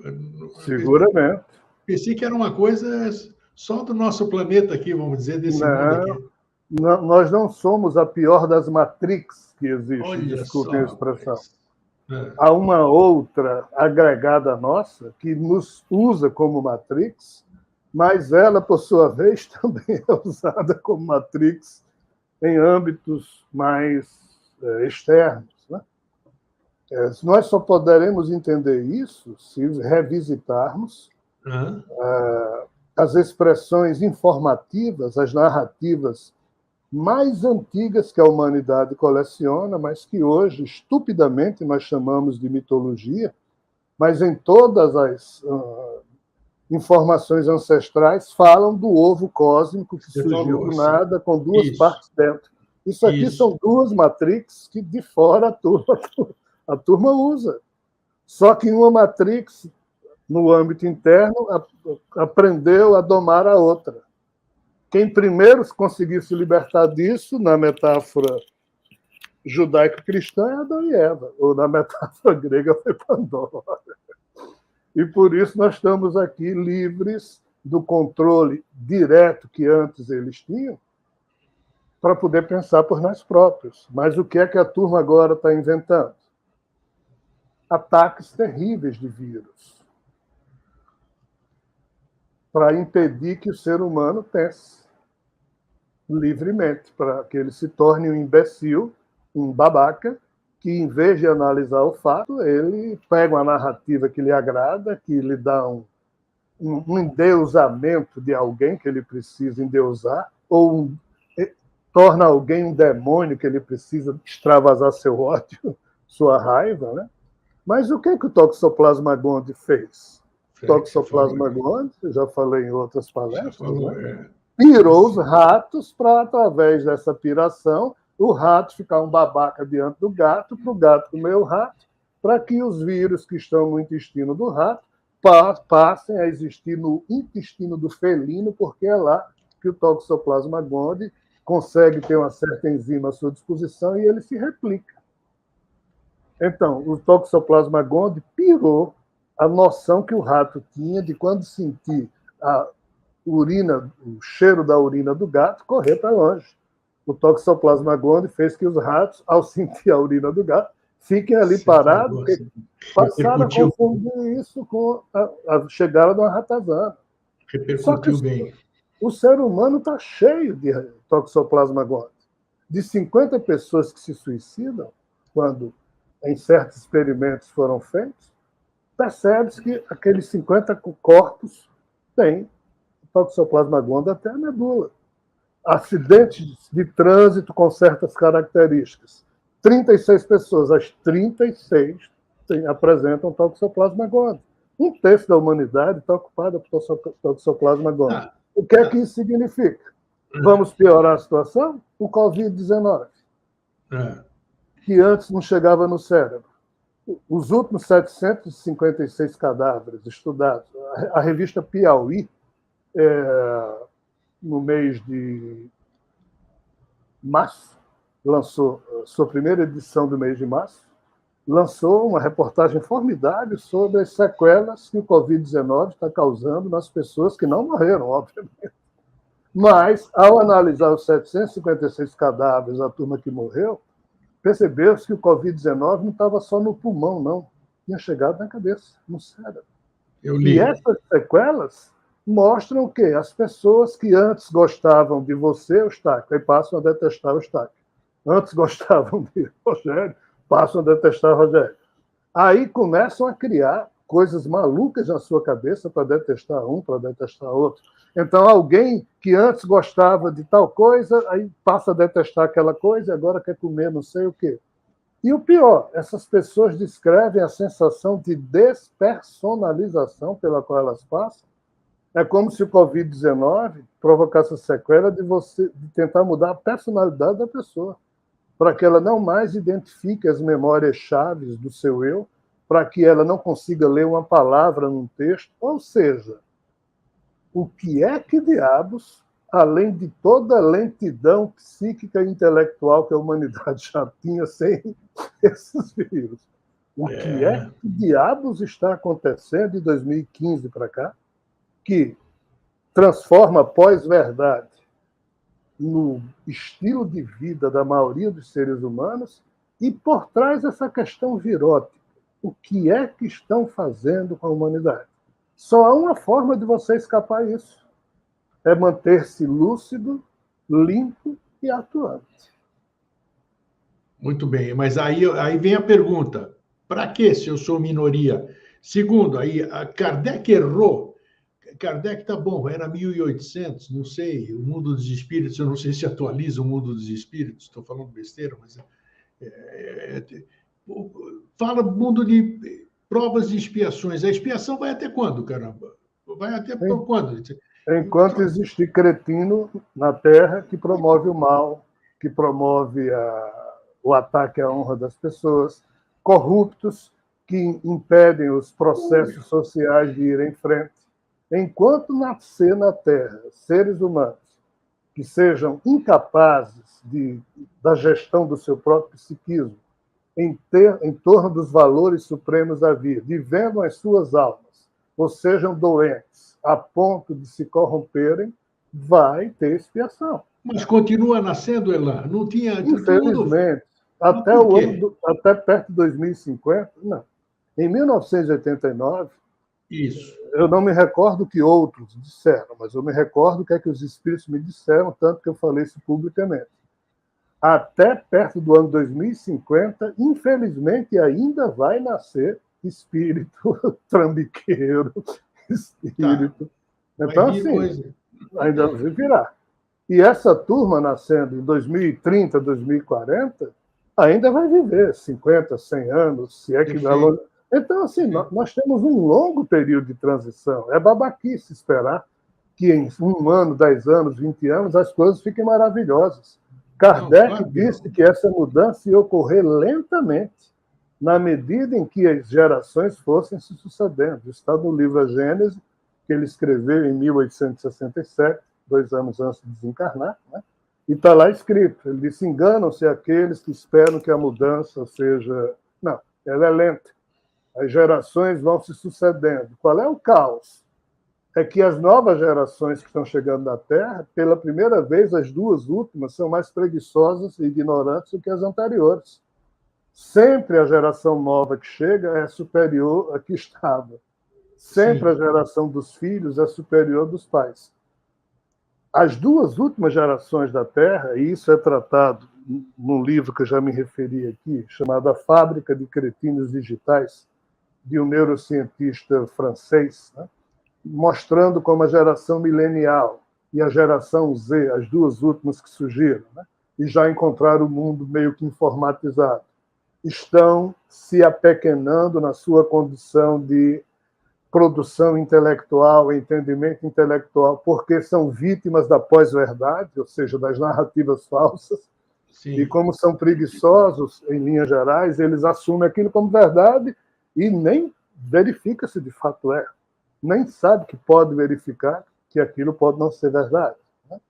Speaker 2: Seguramente.
Speaker 1: Pensei que era uma coisa só do nosso planeta aqui, vamos dizer, desse mundo aqui.
Speaker 2: Nós não somos a pior das Matrix que existe,
Speaker 1: Olha
Speaker 2: desculpem
Speaker 1: só,
Speaker 2: a expressão.
Speaker 1: É.
Speaker 2: Há uma outra agregada nossa que nos usa como Matrix, mas ela, por sua vez, também é usada como Matrix em âmbitos mais externos. Né? Nós só poderemos entender isso se revisitarmos as expressões informativas, as narrativas mais antigas que a humanidade coleciona, mas que hoje, estupidamente, nós chamamos de mitologia, mas em todas as informações ancestrais falam do ovo cósmico que surgiu do nada, com duas partes dentro. Isso aqui são duas matrix que de fora a turma usa. Só que uma matrix, no âmbito interno, aprendeu a domar a outra. Quem primeiro conseguiu se libertar disso, na metáfora judaico-cristã, é Adão e Eva, ou na metáfora grega foi Pandora. E por isso nós estamos aqui livres do controle direto que antes eles tinham, para poder pensar por nós próprios. Mas o que é que a turma agora está inventando? Ataques terríveis de vírus, para impedir que o ser humano pense livremente, para que ele se torne um imbecil, um babaca, que, em vez de analisar o fato, ele pega uma narrativa que lhe agrada, que lhe dá um endeusamento de alguém que ele precisa endeusar, ou torna alguém um demônio que ele precisa extravasar seu ódio, sua raiva. Né? Mas o que o Toxoplasma gondii fez? O Toxoplasma gondii, já falei em outras palestras, né? Pirou os ratos para, através dessa piração, o rato ficar um babaca diante do gato, para o gato comer o rato, para que os vírus que estão no intestino do rato passem a existir no intestino do felino, porque é lá que o Toxoplasma gondii consegue ter uma certa enzima à sua disposição e ele se replica. Então, o Toxoplasma gondii pirou a noção que o rato tinha de, quando sentir a urina, o cheiro da urina do gato, correr para longe. O Toxoplasma gondii fez que os ratos, ao sentir a urina do gato, fiquem ali parados, porque passaram a confundir isso com a chegada de uma ratazana.
Speaker 1: Repercutiu bem.
Speaker 2: O ser humano está cheio de Toxoplasma gondii. De 50 pessoas que se suicidam, quando em certos experimentos foram feitos, percebe-se que aqueles 50 corpos têm Toxoplasma gondii até a medula. Acidentes de trânsito com certas características. 36 pessoas, as 36 apresentam Toxoplasma gondii. Um terço da humanidade está ocupada por Toxoplasma gondii. O que é que isso significa? Vamos piorar a situação? O Covid-19, que antes não chegava no cérebro. Os últimos 756 cadáveres estudados, a revista Piauí, no mês de março, lançou sua primeira edição do mês de março, lançou uma reportagem formidável sobre as sequelas que o Covid-19 está causando nas pessoas que não morreram, obviamente. Mas, ao analisar os 756 cadáveres da turma que morreu, percebeu-se que o Covid-19 não estava só no pulmão, não. Tinha chegado na cabeça, no cérebro. E essas sequelas mostram o quê? As pessoas que antes gostavam de você, Eustáquio, aí passam a detestar o Eustáquio. Antes gostavam de Rogério, passam a detestar Rogério. Aí começam a criar coisas malucas na sua cabeça para detestar um, para detestar outro. Então, alguém que antes gostava de tal coisa, aí passa a detestar aquela coisa e agora quer comer não sei o quê. E o pior, essas pessoas descrevem a sensação de despersonalização pela qual elas passam. É como se o Covid-19 provocasse a sequela de tentar mudar a personalidade da pessoa, para que ela não mais identifique as memórias chaves do seu eu, para que ela não consiga ler uma palavra num texto. Ou seja, o que é que diabos, além de toda a lentidão psíquica e intelectual que a humanidade já tinha sem esses vírus, o que é que diabos está acontecendo de 2015 para cá, que transforma a pós-verdade no estilo de vida da maioria dos seres humanos e por trás essa questão virótica. O que é que estão fazendo com a humanidade? Só há uma forma de você escapar disso. É manter-se lúcido, limpo e atuante.
Speaker 1: Muito bem, mas aí vem a pergunta: para que se eu sou minoria? Segundo, aí a Kardec errou. Kardec está bom, era 1800, não sei, o mundo dos espíritos, eu não sei se atualiza o mundo dos espíritos, estou falando besteira, mas fala mundo de provas e expiações. A expiação vai até quando, caramba? Vai até quando?
Speaker 2: Enquanto existir cretino na Terra que promove o mal, que promove o ataque à honra das pessoas, corruptos que impedem os processos sociais de ir em frente. Enquanto nascer na Terra seres humanos que sejam incapazes da gestão do seu próprio psiquismo, em torno dos valores supremos da vida, vivendo as suas almas, ou sejam doentes a ponto de se corromperem, vai ter expiação.
Speaker 1: Mas continua nascendo, Elan? Não tinha...
Speaker 2: Infelizmente, até perto de 2050, não. Em 1989,
Speaker 1: isso.
Speaker 2: Eu não me recordo o que outros disseram, mas eu me recordo o que é que os espíritos me disseram, tanto que eu falei isso publicamente. Até perto do ano 2050, infelizmente, ainda vai nascer espírito trambiqueiro, espírito.
Speaker 1: Tá.
Speaker 2: Então, assim, ainda virá. E essa turma nascendo em 2030, 2040, ainda vai viver 50, 100 anos, se é que... Então, assim, nós temos um longo período de transição. É babaquice esperar que em 1 ano, 10 anos, 20 anos, as coisas fiquem maravilhosas. Kardec disse que essa mudança ia ocorrer lentamente, na medida em que as gerações fossem se sucedendo. Está no livro A Gênese, que ele escreveu em 1867, 2 anos antes de desencarnar, né? E está lá escrito. Ele disse: enganam-se aqueles que esperam que a mudança seja... Não, ela é lenta. As gerações vão se sucedendo. Qual é o caos? É que as novas gerações que estão chegando na Terra, pela primeira vez, as 2 últimas são mais preguiçosas e ignorantes do que as anteriores. Sempre a geração nova que chega é superior à que estava. Sempre a geração dos filhos é superior dos pais. As 2 últimas gerações da Terra, e isso é tratado num livro que eu já me referi aqui, chamado A Fábrica de Cretinos Digitais, de um neurocientista francês, né? Mostrando como a geração milenial e a geração Z, as 2 últimas que surgiram, né? E já encontraram o mundo meio que informatizado, estão se apequenando na sua condição de produção intelectual, entendimento intelectual, porque são vítimas da pós-verdade, ou seja, das narrativas falsas. Sim. E como são preguiçosos, em linhas gerais, eles assumem aquilo como verdade e nem verifica se de fato é. Nem sabe que pode verificar que aquilo pode não ser verdade. Né?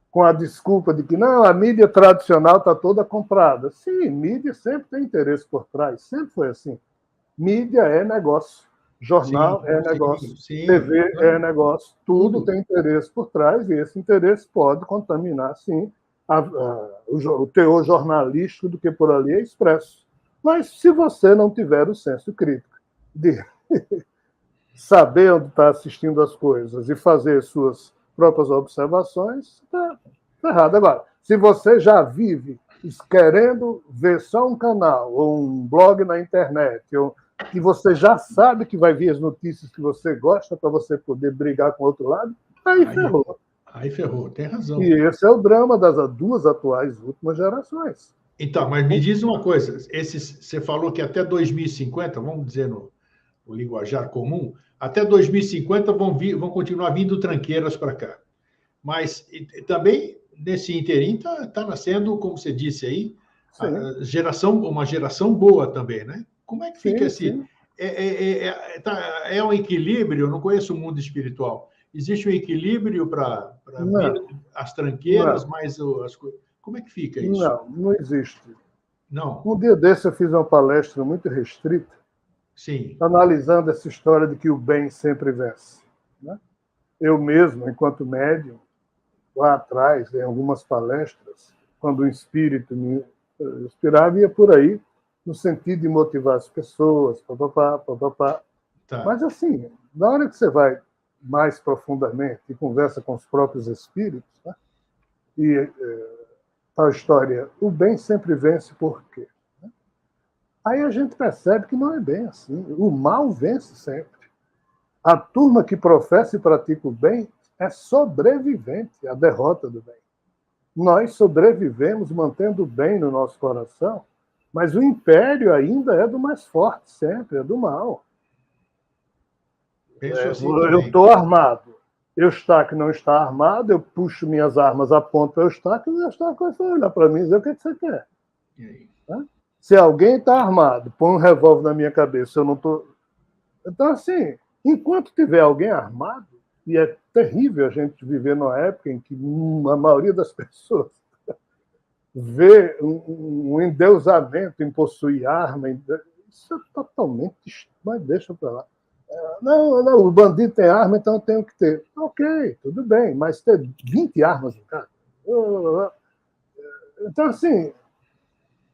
Speaker 2: Com a desculpa de que não, a mídia tradicional está toda comprada. Sim, mídia sempre tem interesse por trás, sempre foi assim. Mídia é negócio, jornal é negócio, TV é negócio, tudo tem interesse por trás e esse interesse pode contaminar, sim, o teor jornalístico do que por ali é expresso. Mas se você não tiver o senso crítico de saber onde está assistindo as coisas e fazer suas próprias observações, está errado. Agora, se você já vive querendo ver só um canal ou um blog na internet, ou que você já sabe que vai vir as notícias que você gosta para você poder brigar com o outro lado, aí ferrou.
Speaker 1: Aí ferrou, tem razão.
Speaker 2: E esse é o drama das 2 atuais últimas gerações.
Speaker 1: Então, mas me diz uma coisa, você falou que até 2050, vamos dizer no linguajar comum, até 2050 vão continuar vindo tranqueiras para cá. Mas também, nesse interim, tá nascendo, como você disse aí, uma geração boa também, né? Como é que fica
Speaker 2: sim,
Speaker 1: esse...
Speaker 2: sim.
Speaker 1: É um equilíbrio, eu não conheço o mundo espiritual. Existe um equilíbrio para vir
Speaker 2: Não,
Speaker 1: as tranqueiras,
Speaker 2: não,
Speaker 1: mas as coisas... Como é que fica isso?
Speaker 2: não existe.
Speaker 1: Não,
Speaker 2: Um dia desse eu fiz uma palestra muito restrita,
Speaker 1: sim,
Speaker 2: analisando essa história de que o bem sempre vence. Né? Eu mesmo, enquanto médium, lá atrás, em algumas palestras, quando o espírito me inspirava, ia por aí, no sentido de motivar as pessoas, papapá, papapá.
Speaker 1: tá.
Speaker 2: Mas, assim, na hora que você vai mais profundamente e conversa com os próprios espíritos, né? E tal história, o bem sempre vence por quê? Aí a gente percebe que não é bem assim. O mal vence sempre. A turma que professa e pratica o bem é sobrevivente à derrota do bem. Nós sobrevivemos mantendo o bem no nosso coração, mas o império ainda é do mais forte sempre, é do mal.
Speaker 1: Penso assim
Speaker 2: Eu
Speaker 1: também.
Speaker 2: estou armado. Eustáquio não está armado, eu puxo minhas armas, aponto para o Eustáquio, e o Eustáquio vai olhar para mim e dizer o que você quer.
Speaker 1: E aí?
Speaker 2: Se alguém está armado, põe um revólver na minha cabeça, eu não estou. Então, assim, enquanto tiver alguém armado, e é terrível a gente viver numa época em que a maioria das pessoas vê um endeusamento em possuir arma, isso é totalmente. Mas deixa para lá. Não, não, o bandido tem arma, então eu tenho que ter. Ok, tudo bem, mas ter 20 armas em casa. Então, assim,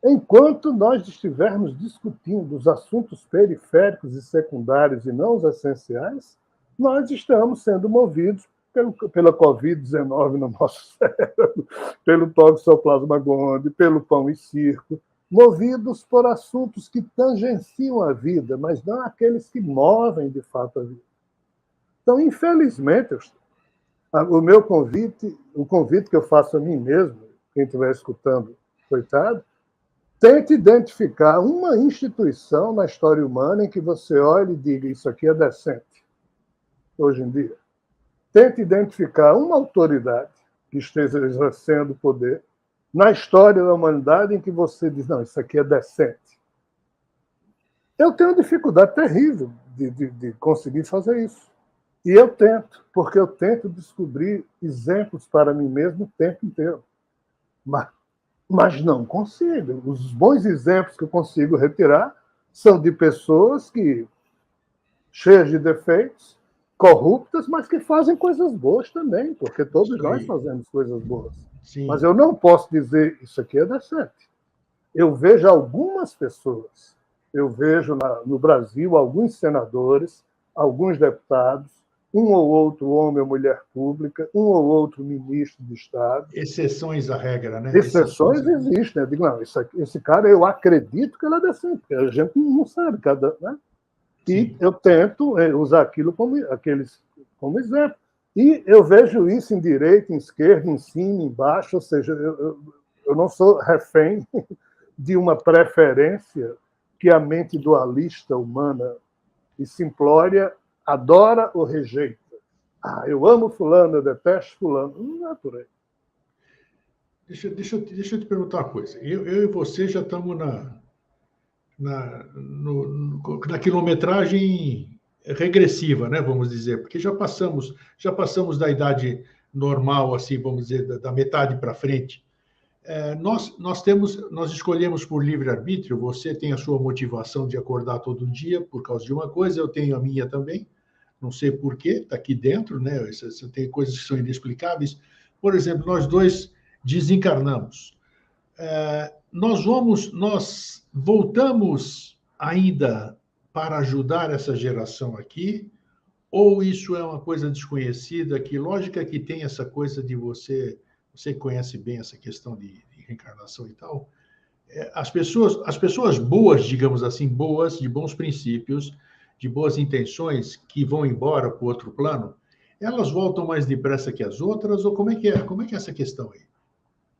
Speaker 2: enquanto nós estivermos discutindo os assuntos periféricos e secundários e não os essenciais, nós estamos sendo movidos pela Covid-19 no nosso cérebro, pelo Toxoplasma gondii, pelo pão e circo, movidos por assuntos que tangenciam a vida, mas não aqueles que movem de fato a vida. Então, infelizmente, o meu convite, o convite que eu faço a mim mesmo, quem estiver escutando, coitado, tente identificar uma instituição na história humana em que você olhe e diga isso aqui é decente, hoje em dia. Tente identificar uma autoridade que esteja exercendo poder na história da humanidade em que você diz, não, isso aqui é decente. Eu tenho dificuldade terrível de conseguir fazer isso. E eu tento, porque eu tento descobrir exemplos para mim mesmo o tempo inteiro. Mas não consigo. Os bons exemplos que eu consigo retirar são de pessoas que, cheias de defeitos, corruptas, mas que fazem coisas boas também, porque todos
Speaker 1: Isso
Speaker 2: nós
Speaker 1: aí.
Speaker 2: fazemos coisas boas. Mas
Speaker 1: Sim.
Speaker 2: eu não posso dizer isso aqui é decente. Eu vejo algumas pessoas, eu vejo no Brasil alguns senadores, alguns deputados, um ou outro homem ou mulher pública, um ou outro ministro de Estado.
Speaker 1: Exceções à regra, né?
Speaker 2: Exceções existem. Eu digo, não, esse cara eu acredito que ele é decente, porque a gente não sabe cada. Né? E
Speaker 1: Sim.
Speaker 2: eu tento usar aquilo como exemplo. E eu vejo isso em direita, em esquerda, em cima, embaixo, ou seja, eu não sou refém de uma preferência que a mente dualista humana e simplória adora ou rejeita. Ah, eu amo fulano, eu detesto fulano. Não é por aí.
Speaker 1: Deixa eu te perguntar uma coisa. Eu e você já estamos na quilometragem regressiva, né? Vamos dizer, porque já passamos da idade normal, assim, vamos dizer, da metade para frente. Nós escolhemos por livre-arbítrio, você tem a sua motivação de acordar todo dia por causa de uma coisa, eu tenho a minha também, não sei por quê, está aqui dentro, né? Você tem coisas que são inexplicáveis. Por exemplo, nós dois desencarnamos. Nós voltamos ainda para ajudar essa geração aqui, ou isso é uma coisa desconhecida? Que lógica que tem essa coisa de você conhece bem essa questão de reencarnação e tal? As pessoas boas, digamos assim, boas, de bons princípios, de boas intenções, que vão embora para o outro plano, elas voltam mais depressa que as outras? Ou como é que é? Como é que é essa questão aí?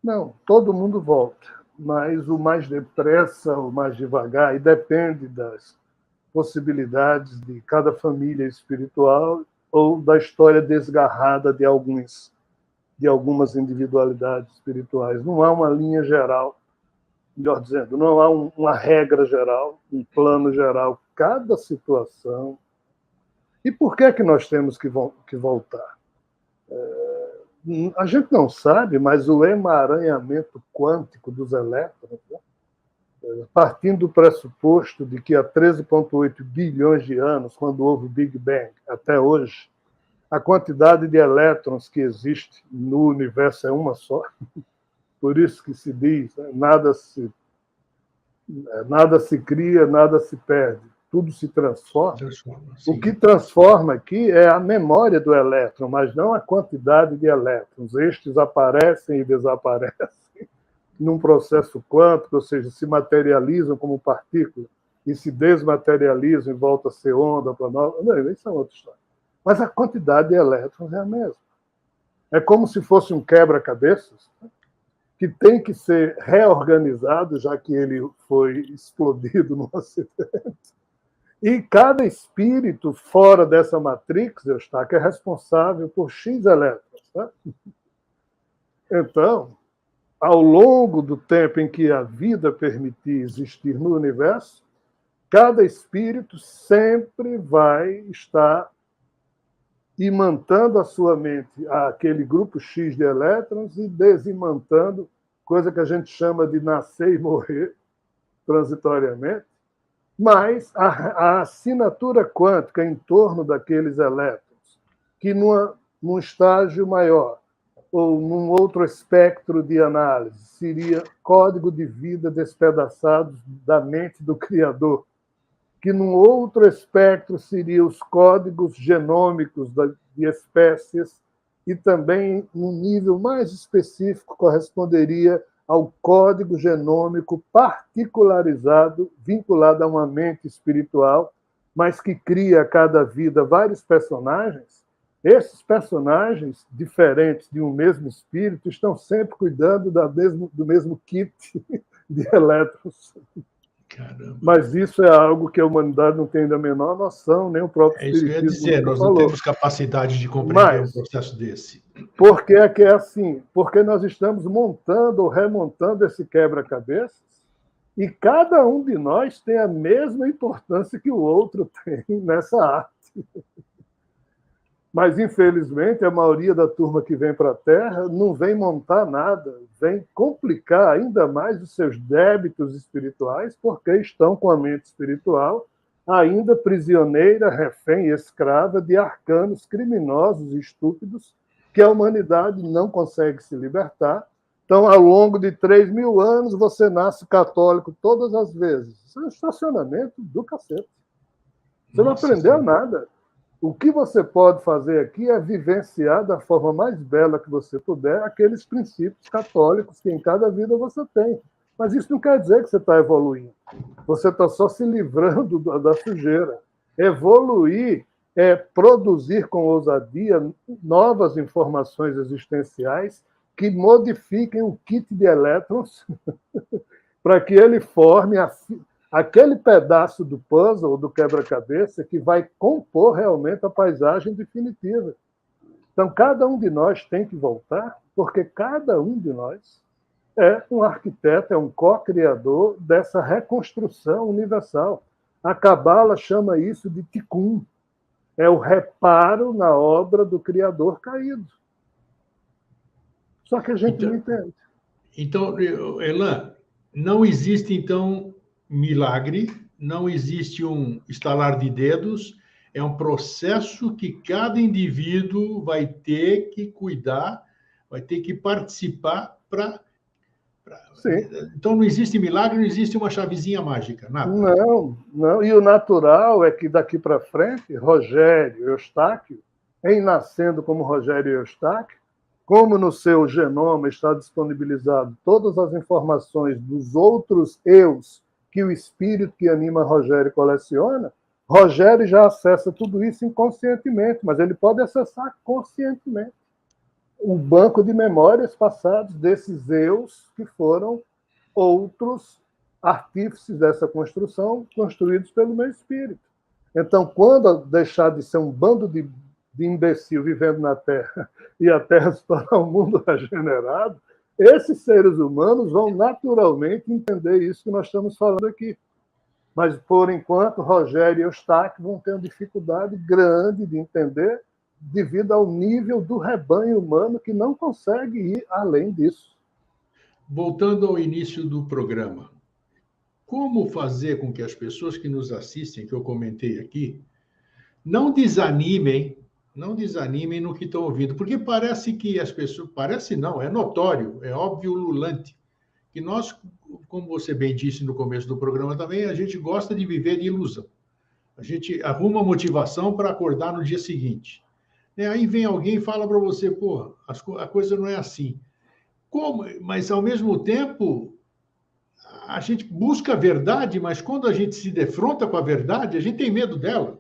Speaker 2: Não, todo mundo volta. mas o mais depressa, o mais devagar, e depende das possibilidades de cada família espiritual ou da história desgarrada de algumas individualidades espirituais. Não há uma linha geral, melhor dizendo, não há uma regra geral, um plano geral. Cada situação. E por que é que nós temos que voltar? A gente não sabe, mas o emaranhamento quântico dos elétrons, né? Partindo do pressuposto de que há 13,8 bilhões de anos, quando houve o Big Bang, até hoje, a quantidade de elétrons que existe no universo é uma só. Por isso que se diz, né, nada se cria, nada se perde. Tudo se transforma. O que transforma aqui é a memória do elétron, mas não a quantidade de elétrons. Estes aparecem e desaparecem num processo quântico, ou seja, se materializam como partícula e se desmaterializam e voltam a ser onda para nós. Não, isso é outra história. Mas a quantidade de elétrons é a mesma. É como se fosse um quebra-cabeças, né, que tem que ser reorganizado, já que ele foi explodido no acidente. E cada espírito fora dessa matrix, Eustáquio, é responsável por X elétrons. Tá? Então, ao longo do tempo em que a vida permitir existir no universo, cada espírito sempre vai estar imantando a sua mente aquele grupo X de elétrons e desimantando, coisa que a gente chama de nascer e morrer transitoriamente. Mas a assinatura quântica em torno daqueles elétrons, que num estágio maior, ou num outro espectro de análise, seria código de vida despedaçados da mente do Criador, que num outro espectro seriam os códigos genômicos de espécies, e também, num nível mais específico, corresponderia ao código genômico particularizado, vinculado a uma mente espiritual, mas que cria a cada vida vários personagens. Esses personagens, diferentes de um mesmo espírito, estão sempre cuidando do mesmo kit de elétrons.
Speaker 1: Caramba.
Speaker 2: Mas isso é algo que a humanidade não tem da menor noção, nem o próprio espiritismo.
Speaker 1: É isso que eu ia dizer, nós não temos capacidade de compreender um processo desse.
Speaker 2: Por que é que é assim? Porque nós estamos montando ou remontando esse quebra-cabeças e cada um de nós tem a mesma importância que o outro tem nessa arte. Mas, infelizmente, a maioria da turma que vem para a Terra não vem montar nada, vem complicar ainda mais os seus débitos espirituais, porque estão com a mente espiritual ainda prisioneira, refém e escrava de arcanos criminosos e estúpidos que a humanidade não consegue se libertar. Então, ao longo de 3.000 anos, você nasce católico todas as vezes. Isso é um estacionamento do cacete. Você não aprendeu nada. O que você pode fazer aqui é vivenciar da forma mais bela que você puder aqueles princípios católicos que em cada vida você tem. Mas isso não quer dizer que você está evoluindo. Você está só se livrando da sujeira. Evoluir é produzir com ousadia novas informações existenciais que modifiquem o kit de elétrons para que ele forme aquele pedaço do puzzle, do quebra-cabeça, que vai compor realmente a paisagem definitiva. Então, cada um de nós tem que voltar, porque cada um de nós é um arquiteto, é um co-criador dessa reconstrução universal. A Cabala chama isso de tikkun. É o reparo na obra do Criador caído. Só que a gente não entende.
Speaker 1: Então, Elan, não existe, então, milagre, não existe um estalar de dedos, é um processo que cada indivíduo vai ter que cuidar, vai ter que participar para...
Speaker 2: Sim.
Speaker 1: Então não existe milagre, não existe uma chavezinha mágica, nada.
Speaker 2: Não. E o natural é que daqui para frente, Rogério Eustáquio, em nascendo como Rogério Eustáquio, como no seu genoma está disponibilizado todas as informações dos outros eus que o espírito que anima Rogério coleciona, Rogério já acessa tudo isso inconscientemente, mas ele pode acessar conscientemente o banco de memórias passadas desses eus que foram outros artífices dessa construção, construídos pelo meu espírito. Então, quando deixar de ser um bando de imbecil vivendo na Terra e a Terra se tornar um mundo regenerado, esses seres humanos vão naturalmente entender isso que nós estamos falando aqui. Mas, por enquanto, Rogério e Eustáquio vão ter uma dificuldade grande de entender devido ao nível do rebanho humano que não consegue ir além disso.
Speaker 1: Voltando ao início do programa, como fazer com que as pessoas que nos assistem, que eu comentei aqui, não desanimem no que estão ouvindo, porque parece que as pessoas, parece não, é notório, é óbvio, ululante, que nós, como você bem disse no começo do programa também, a gente gosta de viver de ilusão. A gente arruma motivação para acordar no dia seguinte. Aí vem alguém e fala para você, pô, a coisa não é assim. Como? Mas, ao mesmo tempo, a gente busca a verdade, mas quando a gente se defronta com a verdade, a gente tem medo dela.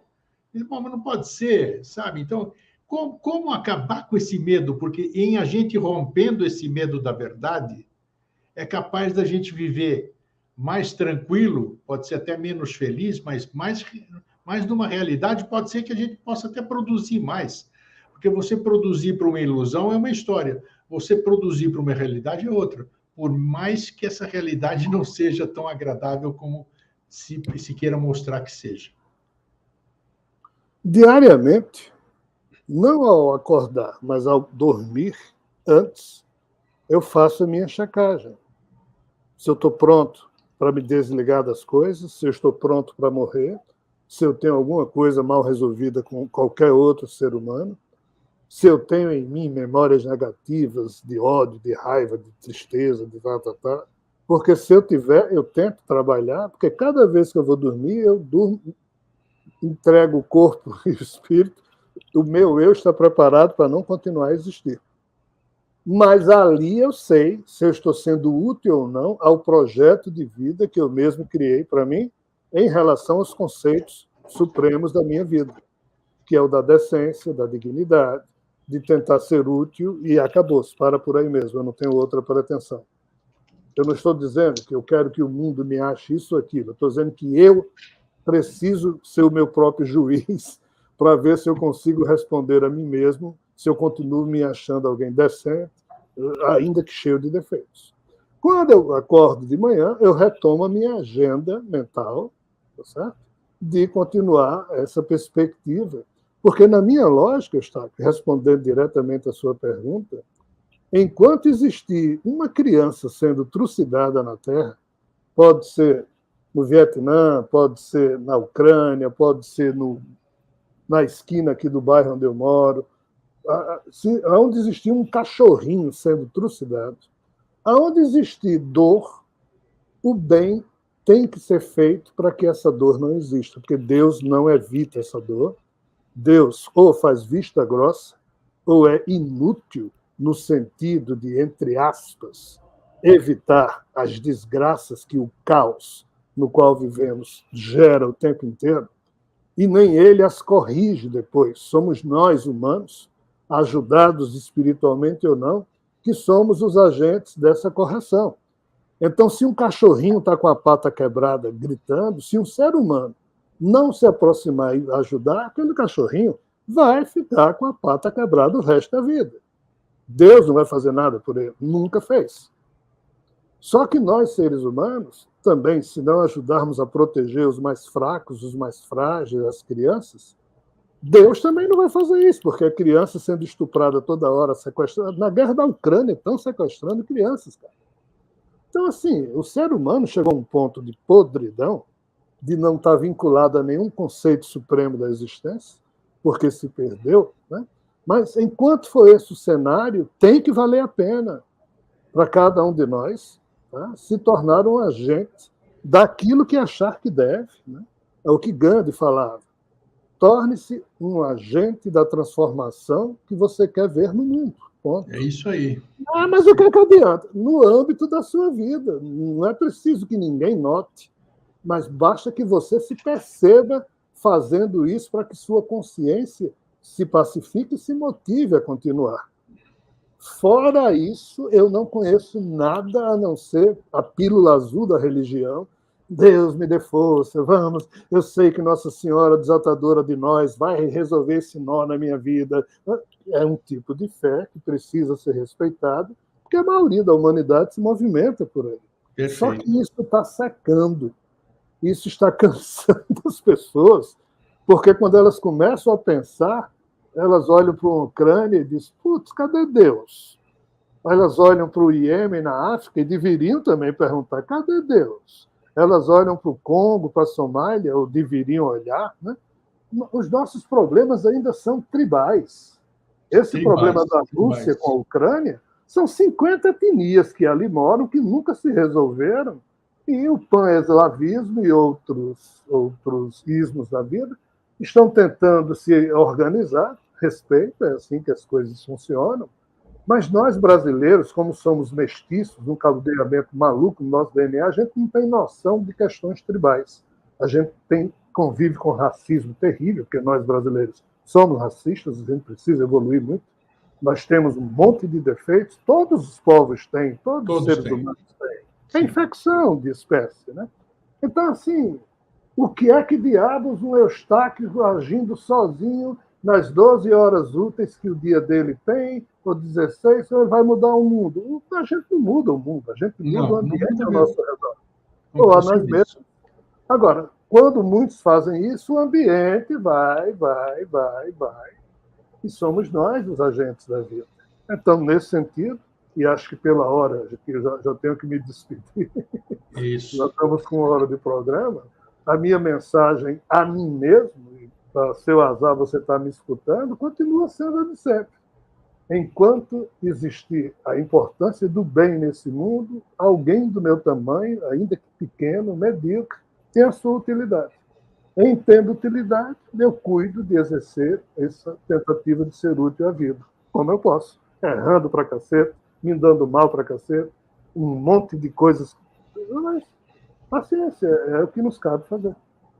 Speaker 1: Bom, mas não pode ser, sabe? Então, como acabar com esse medo? Porque em a gente rompendo esse medo da verdade, é capaz da gente viver mais tranquilo, pode ser até menos feliz, mas mais numa realidade, pode ser que a gente possa até produzir mais. Porque você produzir para uma ilusão é uma história, você produzir para uma realidade é outra, por mais que essa realidade não seja tão agradável como se queira mostrar que seja.
Speaker 2: Diariamente, não ao acordar, mas ao dormir, antes, eu faço a minha checagem. Se eu estou pronto para me desligar das coisas, se eu estou pronto para morrer, se eu tenho alguma coisa mal resolvida com qualquer outro ser humano, se eu tenho em mim memórias negativas de ódio, de raiva, de tristeza, de tá. Porque se eu tiver, eu tento trabalhar, porque cada vez que eu vou dormir, eu durmo, entrego o corpo e o espírito, o meu eu está preparado para não continuar a existir. Mas ali eu sei se eu estou sendo útil ou não ao projeto de vida que eu mesmo criei para mim em relação aos conceitos supremos da minha vida, que é o da decência, da dignidade, de tentar ser útil e acabou-se, para por aí mesmo, eu não tenho outra pretensão. Eu não estou dizendo que eu quero que o mundo me ache isso ou aquilo, eu estou dizendo que eu preciso ser o meu próprio juiz para ver se eu consigo responder a mim mesmo, se eu continuo me achando alguém decente, ainda que cheio de defeitos. Quando eu acordo de manhã, eu retomo a minha agenda mental, tá certo? De continuar essa perspectiva. Porque, na minha lógica, está respondendo diretamente à sua pergunta, enquanto existir uma criança sendo trucidada na Terra, pode ser no Vietnã, pode ser na Ucrânia, pode ser na esquina aqui do bairro onde eu moro, onde existir um cachorrinho sendo trucidado, aonde existir dor, o bem tem que ser feito para que essa dor não exista, porque Deus não evita essa dor. Deus ou faz vista grossa, ou é inútil no sentido de, entre aspas, evitar as desgraças que o caos no qual vivemos gera o tempo inteiro, e nem ele as corrige depois. Somos nós, humanos, ajudados espiritualmente ou não, que somos os agentes dessa correção. Então, se um cachorrinho está com a pata quebrada gritando, se um ser humano não se aproximar e ajudar, aquele cachorrinho vai ficar com a pata quebrada o resto da vida. Deus não vai fazer nada por ele, nunca fez. Só que nós, seres humanos, também, se não ajudarmos a proteger os mais fracos, os mais frágeis, as crianças, Deus também não vai fazer isso, porque a criança sendo estuprada toda hora, sequestrada. Na guerra da Ucrânia, estão sequestrando crianças, cara. Então, assim, o ser humano chegou a um ponto de podridão, de não estar vinculado a nenhum conceito supremo da existência, porque se perdeu, né? Mas, enquanto for esse o cenário, tem que valer a pena para cada um de nós, tá? Se tornar um agente daquilo que achar que deve, né? É o que Gandhi falava. Torne-se um agente da transformação que você quer ver no mundo. Ponto.
Speaker 1: É isso aí.
Speaker 2: Mas o que é que adianta? No âmbito da sua vida. Não é preciso que ninguém note, mas basta que você se perceba fazendo isso para que sua consciência se pacifique e se motive a continuar. Fora isso, eu não conheço nada a não ser a pílula azul da religião. Deus me dê força, vamos. Eu sei que Nossa Senhora, desatadora de nós, vai resolver esse nó na minha vida. É um tipo de fé que precisa ser respeitado, porque a maioria da humanidade se movimenta por ele. Só
Speaker 1: Perfeito.
Speaker 2: que isso está secando, isso está cansando as pessoas, porque quando elas começam a pensar, elas olham para a Ucrânia e dizem: putz, cadê Deus? Elas olham para o Iêmen, na África, e deveriam também perguntar: cadê Deus? Elas olham para o Congo, para a Somália, ou deveriam olhar, né? Os nossos problemas ainda são tribais. Esse problema
Speaker 1: Tribais,
Speaker 2: da Rússia com a
Speaker 1: tribais.
Speaker 2: Ucrânia são 50 etnias que ali moram, que nunca se resolveram, e o pan-eslavismo e outros ismos da vida estão tentando se organizar. Respeito, é assim que as coisas funcionam. Mas nós, brasileiros, como somos mestiços, um caldeamento maluco no nosso DNA, a gente não tem noção de questões tribais. A gente convive com racismo terrível, porque nós, brasileiros, somos racistas, a gente precisa evoluir muito. Nós temos um monte de defeitos, todos os povos têm, todos os
Speaker 1: Todos
Speaker 2: seres
Speaker 1: têm.
Speaker 2: humanos têm. É
Speaker 1: Sim.
Speaker 2: infecção de espécie, né? Então, assim, o que é que diabos um Eustáquio agindo sozinho nas 12 horas úteis que o dia dele tem, ou 16, ele vai mudar o mundo? A gente não muda o mundo, a gente muda o
Speaker 1: Não, não
Speaker 2: ambiente
Speaker 1: muda
Speaker 2: ao
Speaker 1: mesmo.
Speaker 2: nosso redor,
Speaker 1: Não
Speaker 2: ou a
Speaker 1: consigo
Speaker 2: nós mesmos.
Speaker 1: isso.
Speaker 2: Agora, quando muitos fazem isso, o ambiente vai, e somos nós os agentes da vida. Então, nesse sentido, e acho que pela hora, que eu já tenho que me despedir, nós
Speaker 1: Isso.
Speaker 2: estamos com uma hora de programa, a minha mensagem a mim mesmo, e para seu azar você está me escutando, continua sendo a de sempre. Enquanto existir a importância do bem nesse mundo, alguém do meu tamanho, ainda que pequeno, medíocre, tem a sua utilidade. Entendo utilidade, eu cuido de exercer essa tentativa de ser útil à vida, como eu posso. Errando para cacete, me dando mal para cacete, um monte de coisas. Mas paciência, é o que nos cabe fazer.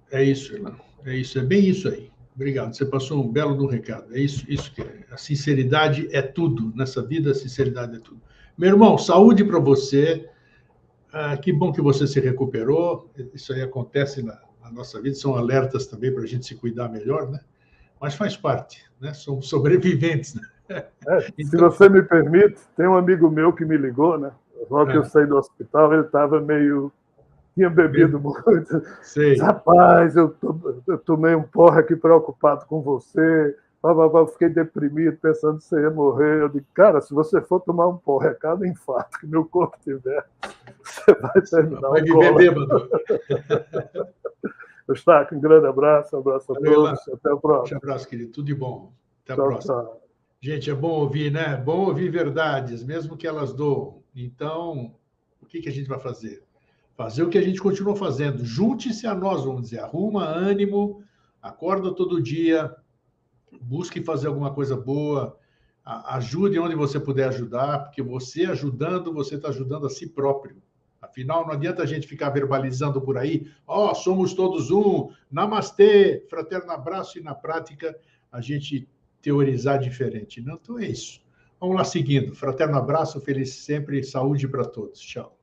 Speaker 1: É isso, irmão. É isso, é bem isso aí. Obrigado. Você passou um belo do recado. É isso que é. A sinceridade é tudo. Nessa vida, a sinceridade é tudo. Meu irmão, saúde para você. Que bom que você se recuperou. Isso aí acontece na nossa vida. São alertas também para a gente se cuidar melhor, né? Mas faz parte, né? Somos sobreviventes, né?
Speaker 2: Se
Speaker 1: Então,
Speaker 2: você me permite, tem um amigo meu que me ligou, né? Logo que eu saí do hospital, ele estava meio. Tinha bebido muito.
Speaker 1: sei.
Speaker 2: Rapaz, eu tomei um porre aqui preocupado com você. Eu fiquei deprimido, pensando que você ia morrer. Eu disse, cara, se você for tomar um porre a cada infarto que meu corpo tiver, você vai terminar
Speaker 1: Vai
Speaker 2: o
Speaker 1: viver
Speaker 2: colo.
Speaker 1: bêbado.
Speaker 2: Eustáquio, um grande abraço, abraço a
Speaker 1: Valeu, Ilan.
Speaker 2: todos. Até a
Speaker 1: Um
Speaker 2: próxima.
Speaker 1: abraço, querido. Tudo de bom. Até a
Speaker 2: Tchau,
Speaker 1: próxima.
Speaker 2: tchau.
Speaker 1: Gente, é bom ouvir, né? Bom ouvir verdades, mesmo que elas doam. Então, o que a gente vai fazer? Fazer o que a gente continua fazendo. Junte-se a nós, vamos dizer. Arruma ânimo, acorda todo dia, busque fazer alguma coisa boa, ajude onde você puder ajudar, porque você ajudando, você está ajudando a si próprio. Afinal, não adianta a gente ficar verbalizando por aí, somos todos um, namastê, fraterno abraço, e na prática a gente teorizar diferente. Não, então é isso. Vamos lá seguindo. Fraterno abraço, feliz sempre, saúde para todos. Tchau.